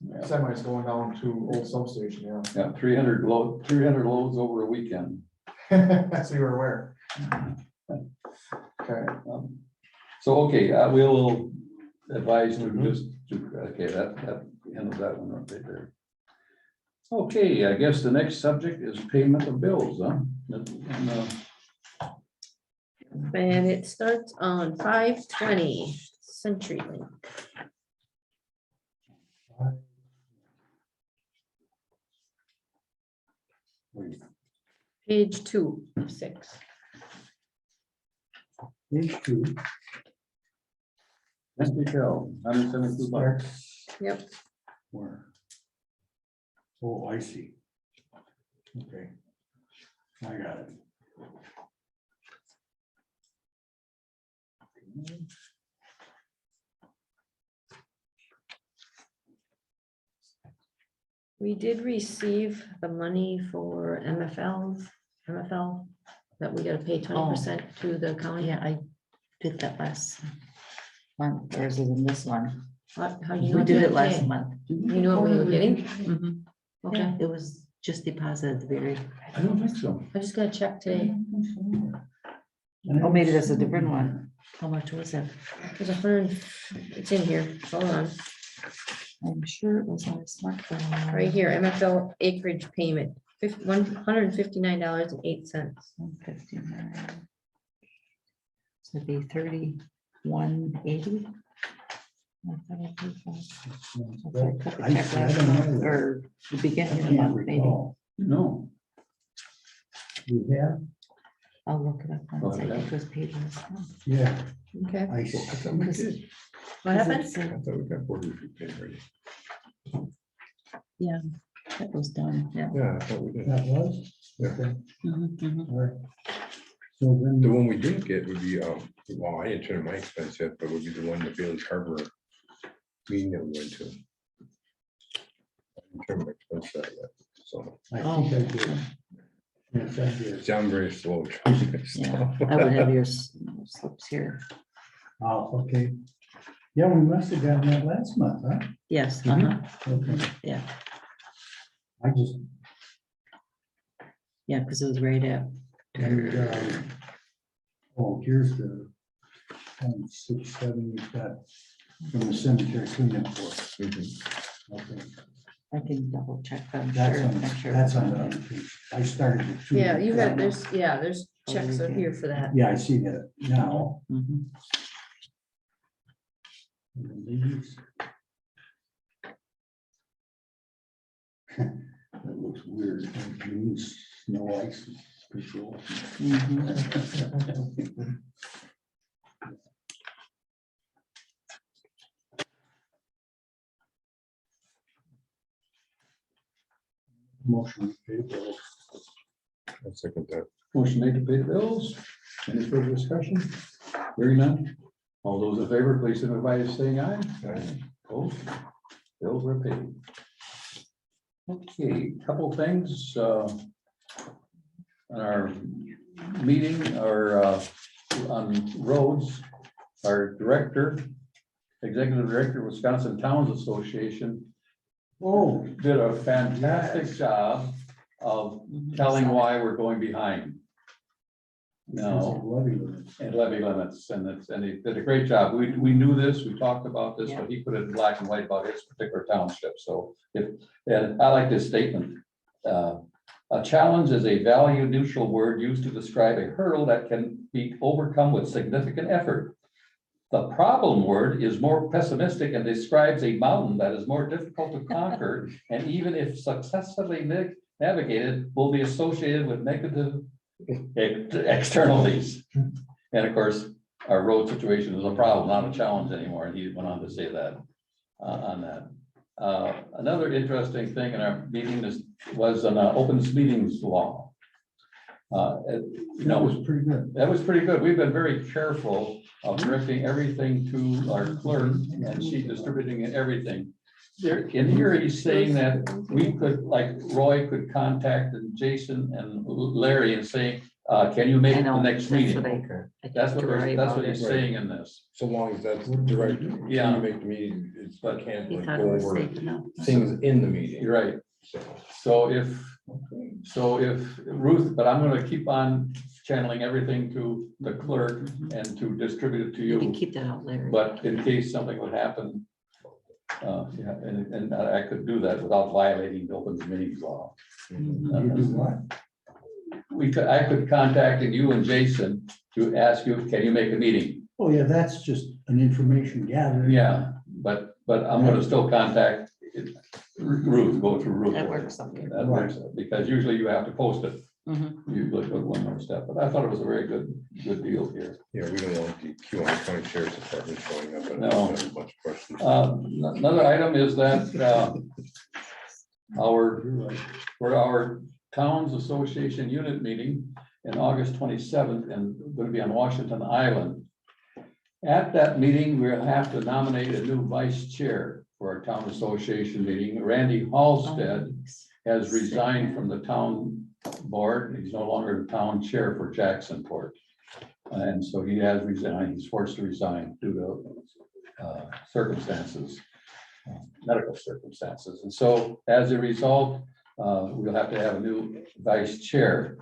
Yeah, semis going down to old substation, yeah. yeah, 300 loads over a weekend. So you were aware. Okay, So, okay, we'll advise to just, okay, that handles that one right there. Okay, I guess the next subject is payment of bills, huh? And it starts on 520 CenturyLink. Page 2 of 6. Page 2. Mr. Michelle, $172. Yep. Where? Oh, I see. Okay. I got it. We did receive the money for MFL, that we gotta pay 20% to the county. Yeah, I did that last month, or is it in this one? How do you know? We what did you it last pay? month. You know what we were getting? Mhm. Okay, Yeah, it was just deposited at the very, I don't think so. I just got a check today. oh, maybe that's a different one. How much was it? There's 100, it's in here, hold on, I'm sure it was on a smartphone. right here, MFL acreage payment, $159.08. 159. So it'd be 3180. Or the beginning of the month, maybe. No. You have? I'll look it up once I get those pages. Yeah, Okay, I I see. thought we did. what happened? I thought we got border review paid already. Yeah, that was done, yeah. Yeah, I thought we did. That was? Yeah. Okay, Mhm, mhm. all right. So The then, one we didn't get would be, well, I didn't turn in my expense yet, but would be the one, the Bailey's Harbor meeting that we went to. I didn't turn my expense out yet, so I Oh, think I did. Yes, I did. it's down very slow. yeah, I would have your slips here. Oh, okay. Yeah, we must have gotten that last month, huh? Yes, Okay. yeah, I just, yeah, because it was right at, and, oh, here's the 670 we've got from the cemetery cleanup board. Okay, I can double check, but I'm that's sure. on, I'm sure that's it's on there. the other page. I started with two. Yeah, you Yeah. have, there's checks Oh, on here for that. Yeah, I see that now. Mhm. And the leaves. That looks weird. Green snow ice control. Mhm. Motion to pay the bills. I'll second that. Motion made to pay the bills. Any further discussion? Hearing none. All those in favor, please signify by saying aye. Opposed? Bills were paid. Okay, couple things, on our meeting, on roads, our director, executive director, Wisconsin Towns Association, Oh, did a fantastic job of telling why we're going behind. No, levy limits. and levy limits, and he did a great job. We knew this, we talked about this, but he put it in black and white about his particular township, so and I like this statement. A challenge is a value neutral word used to describe a hurdle that can be overcome with significant effort. The problem word is more pessimistic and describes a mountain that is more difficult to conquer, and even if successfully navigated, will be associated with negative externalities. And of course, our road situation is a problem, not a challenge anymore, and he went on to say that on that. Another interesting thing in our meeting was an open meetings law. That was pretty good. That was pretty good. We've been very careful of directing everything to our clerk, and she distributing everything. There, in here, he's saying that we could, like Roy could contact and Jason and Larry and say, can you make I the know, next that's meeting? what I That's what talked to Roy that's about what he's it. saying in this. So long as that's direct, Yeah. can you make the meeting, it's, but can't He like thought go it was over safe enough. things in the meeting. You're right. So, So if Ruth, but I'm gonna keep on channeling everything to the clerk and to distribute it to You can you. keep that out, Larry. But in case something would happen, yeah, and I could do that without violating the open meetings law. Mhm. You do what? I could contact you and Jason to ask you, can you make a meeting? Oh, yeah, that's just an information gathering. Yeah, but I'm gonna still contact Ruth, go through Ruth. That works, okay. That works, because usually you have to post it. Mhm. You look at one more step, but I thought it was a very good deal here. yeah, we don't want the Q1 County Sheriff's Department showing up and No. asking a bunch of questions. Another item is that, for our Towns Association unit meeting in August 27th, and going to be on Washington Island. At that meeting, we'll have to nominate a new vice chair for our Town Association meeting. Randy Halstead has resigned from the town board. He's no longer the town chair for Jacksonport. And so he has resigned. He's forced to resign due to circumstances, medical circumstances. And so as a result, we'll have to have a new vice chair.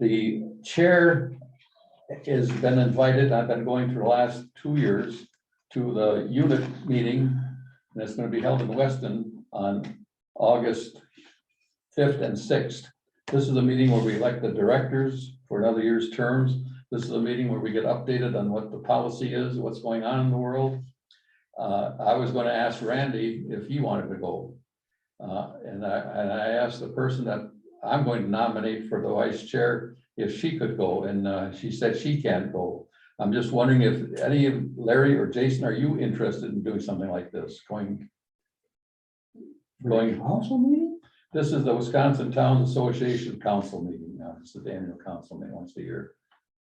The chair has been invited. I've been going through the last 2 years to the unit meeting. And it's going to be held in Weston on August 5th and 6th. This is a meeting where we elect the directors for another year's terms. This is a meeting where we get updated on what the policy is, what's going on in the world. I was going to ask Randy if he wanted to go. And I asked the person that I'm going to nominate for the vice chair if she could go, and she said she can't go. I'm just wondering if any of Larry or Jason, are you interested in doing something like this? Going, Council meeting? this is the Wisconsin Towns Association Council meeting. This is the annual council meeting once a year.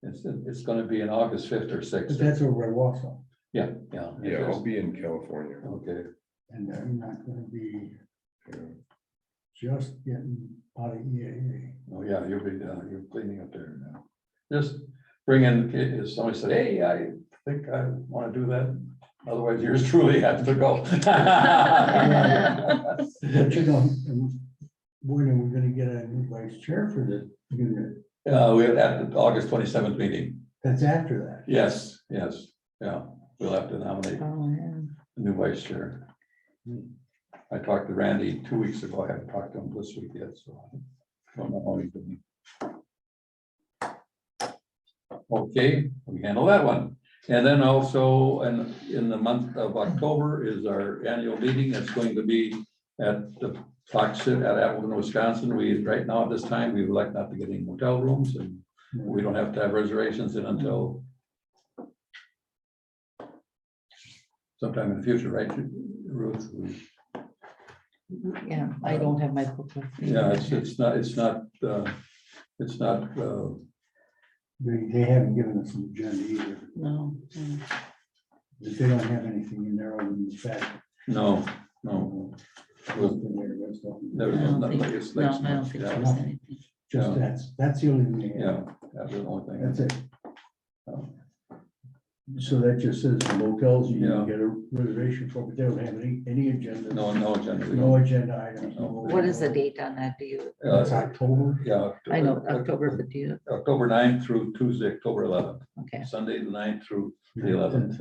It's going to be in August 5th or But 6th. that's over at Wausau. Yeah. Yeah, I'll be in California. Okay. And I'm not gonna be Yeah. just getting out of EAA. Oh, yeah, you're cleaning up there now. Just bring in, if somebody said, hey, think I want to do that. Otherwise, yours truly has to go. But you know, when are we gonna get a new vice chair for the unit? We have at the August 27th meeting. That's after that. Yes, yes, yeah, we'll have to nominate Oh, yeah. a new vice chair. I talked to Randy 2 weeks ago. I haven't talked to him this week yet, so I don't know how he's doing. Okay, we handle that one. And then also, in the month of October is our annual meeting. It's going to be at the Fox at Appleton, Wisconsin. Right now at this time, we would like not to get any hotel rooms, and we don't have to have reservations in until sometime in the future, right, Ruth? Yeah, I don't have my book with me. Yeah, it's not, They haven't given us an agenda either. No. They don't have anything in there other than the fact. no. There There was I don't nothing. think- It's No, like- I don't think yeah, there was anything. Just that's the only thing they have. Yeah, that's the only thing. That's it. So that just says the motels you Yeah. can get a reservation for, but they don't have any agenda. No agenda. we No don't. agenda items. no- What is the date on that? Do you, It's October. Yeah. I know October, but do you, October 9th through Tuesday, October 11th, okay. Sunday the 9th through the 11th.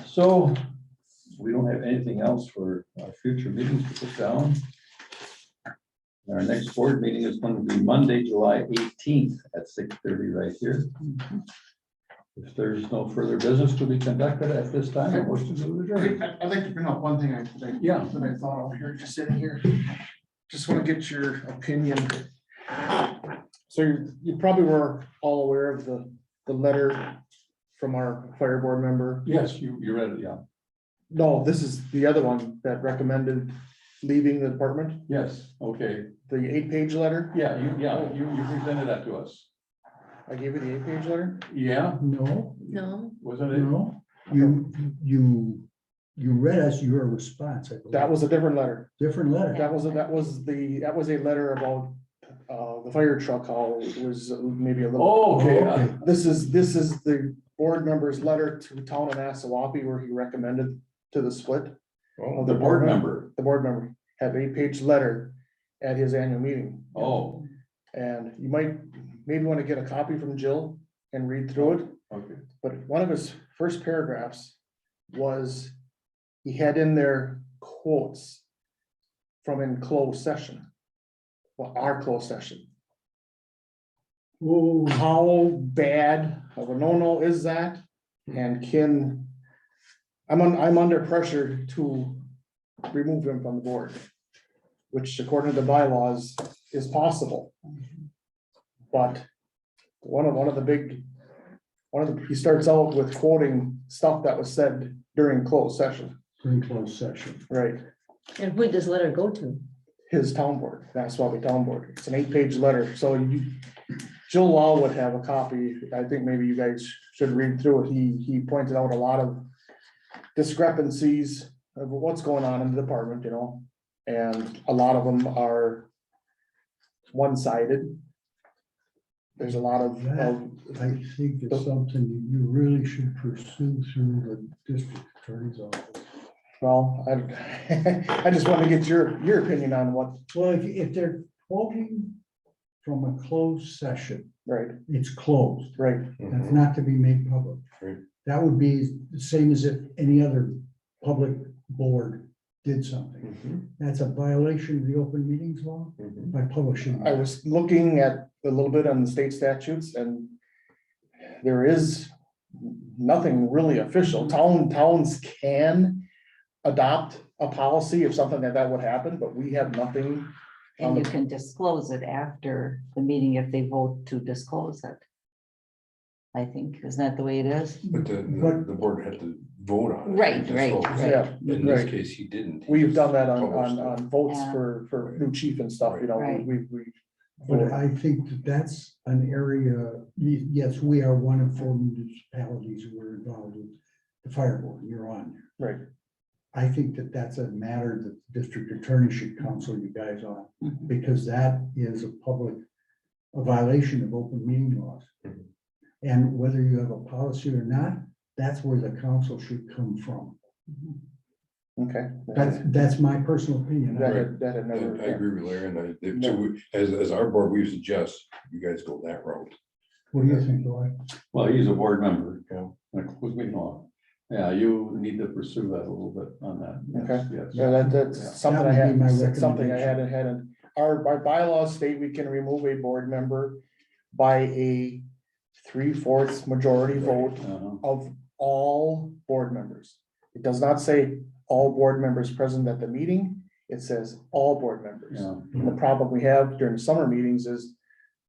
So we don't have anything else for our future meetings to put down. Our next board meeting is going to be Monday, July 18th at 6:30 right here. If there's no further business to be conducted at this time, I motion to adjourn. I'd like to bring up one thing Yeah. that I thought of here, just sitting here. Just want to get your opinion. So you probably were all aware of the letter from our fire board member. Yes, you read it, yeah. No, this is the other one that recommended leaving the department, Yes, okay. the 8-page letter. Yeah, you presented that to us. I gave you the 8-page letter. Yeah, No, No, wasn't it? no, you read us your response. I believe. That was a different letter. Different letter. That was a letter about the fire truck, how it was maybe a little. Oh, okay. Okay. This is the board member's letter to town of Nassau where he recommended to the split. Oh, the board member. The board member had an 8-page letter at his annual meeting. Oh, And you might maybe want to get a copy from Jill and read through it. okay. But one of his first paragraphs was, he had in there quotes from in closed session. Well, our closed session. Oh, How bad of a no-no is that? And I'm under pressure to remove him from the board, which according to the bylaws is possible. But he starts out with quoting stuff that was said during closed session, pretty close session. right? and who does letter go to? His town board, Nassau Town Board. It's an 8-page letter, so Jill Law would have a copy. I think maybe you guys should read through it. He pointed out a lot of discrepancies of what's going on in the department, and a lot of them are one-sided. There's a lot of I think it's something you really should pursue through the district attorney's office. well, I just want to get your opinion on what, Well, if they're quoting from a closed session, right, it's closed. right, That's not to be made public. Right. That would be the same as if any other public board did something. That's a violation of the open meetings law by publishing. I was looking at a little bit on the state statutes, and there is nothing really official. Towns can adopt a policy if something like that would happen, but we have nothing. And you can disclose it after the meeting if they vote to disclose it. I think, isn't that the way it is? But the board had to vote on it. Right, right, So, right. Yeah, In this right. case, he didn't. We've done that Published it. on votes Yeah. for new chief and stuff, Right. we. But I think that's an area, yes, we are one of 4 municipalities who are involved with the fire board. You're on there. Right, I think that that's a matter that the district attorney should counsel you guys on, Mhm. because that is a violation of open meeting laws. Mhm. And whether you have a policy or not, that's where the council should come from. Okay. That's my personal opinion. That had never. I agree with Larry, and so as our board, we suggest you guys go that route. What do you think, Lloyd? Well, he's a board member. Yeah. Like, with me, no. Yeah, you need to pursue that a little bit on that. Yes, Okay. yes. Yeah, that's Yeah. something That I would be my had, something I recommendation. hadn't. Our bylaws state we can remove a board member by a 3/4 majority vote Uh-huh. of all board members. It does not say all board members present at the meeting. It says all board members. Yeah. And the problem we have during the summer meetings is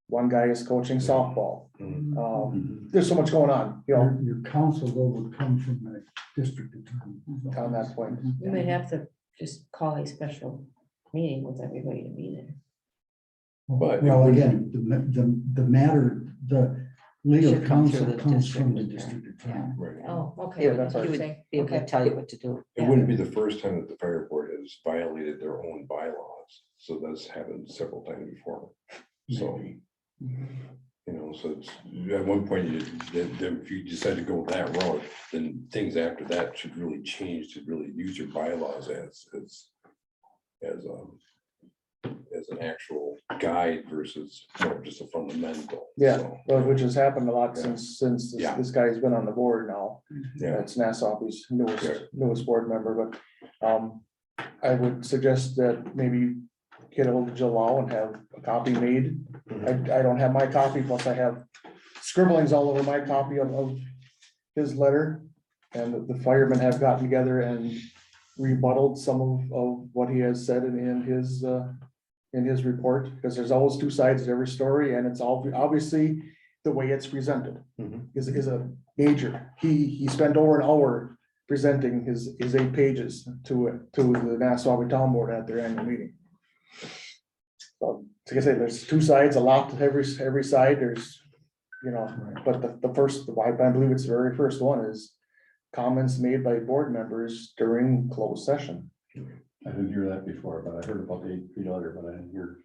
one guy is coaching softball. Mhm. There's so much going on, you know, Your counsel though would come from the district attorney. on that point. We might have to just call a special meeting with everybody to be there. But- Well, again, the matter, the legal Should come through counsel the comes from the district district attorney. Right. Oh, okay. Yeah, that's what right. you're He would saying. be able to Okay. tell you what to do. It wouldn't be the first time that the fire board has violated their own bylaws, so that's happened several times before. So, you know, so it's, at one point, then if you decide to go that route, then things after that should really change to really use your bylaws as an actual guide versus more just a fundamental. Yeah, So, well, which has happened a lot Yeah. since Yeah. this guy's been on the board now. Yeah, That's Nassau's Yeah. newest board member, but I would suggest that maybe get a hold of Jill Lau and have a copy made. I don't have my copy, plus I have scribblings all over my copy of his letter. And the firemen have gotten together and rebutted some of what he has said in his report, because there's always two sides to every story, and it's all obviously the way it's presented Mhm. is a major. He spent over an hour presenting his 8 pages to the Nassau Town Board at their annual meeting. So, like I say, there's two sides, a lot to every side, there's, you know, but the first, I believe it's the very first one is comments made by board members during closed session. I didn't hear that before, but I heard about the 8 feet under, but I didn't hear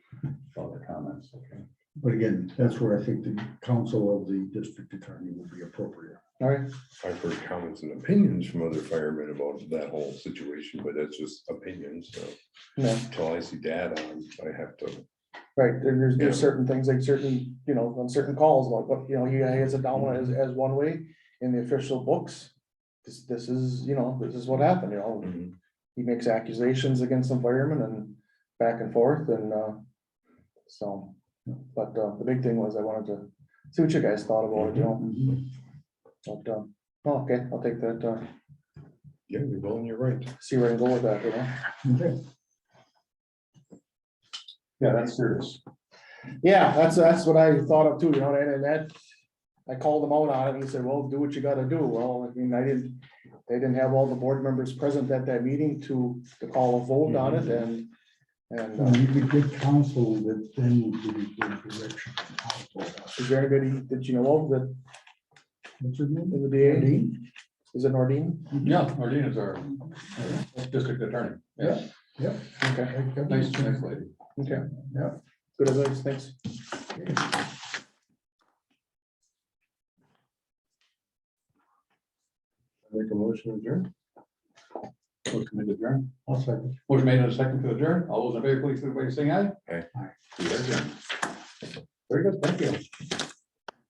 all the comments. Okay. But again, that's where I think the counsel of the district attorney would be appropriate. All right, I've heard comments and opinions from other firemen about that whole situation, but that's just opinions, so. yeah, Until I see data, I have to. right, there's Yeah. certain things, like certain, you know, on certain calls, like, what, you know, he has it down as one way in the official books. This is, you know, this is what happened, you know, he makes accusations against some firemen and back and forth and, so. But, the big thing was I wanted to see what you guys thought about it, you know, but, okay, I'll take that, Yeah, you're well, and you're right. see where I can go with that, you know. Okay. Yeah, that's serious. Yeah, that's what I thought of too, you know, and that, I called him out on it, and he said, well, do what you gotta do. Well, I mean, they didn't have all the board members present at that meeting to call a vote on it, and You could get counsel that then would give you good direction. on how to go about it. is there anybody that you know of that What's her name? in the DA? Nadine? Is it Nordine? Yeah, Marlene is our district attorney. Yeah, Okay, nice lady. okay. Yeah. Good advice, thanks. Make a motion to adjourn. Motion made to adjourn. I'll second. Motion made and a second to adjourn. All those in favor, please, everybody saying aye. Aye. We are adjourned. Very good, thank you.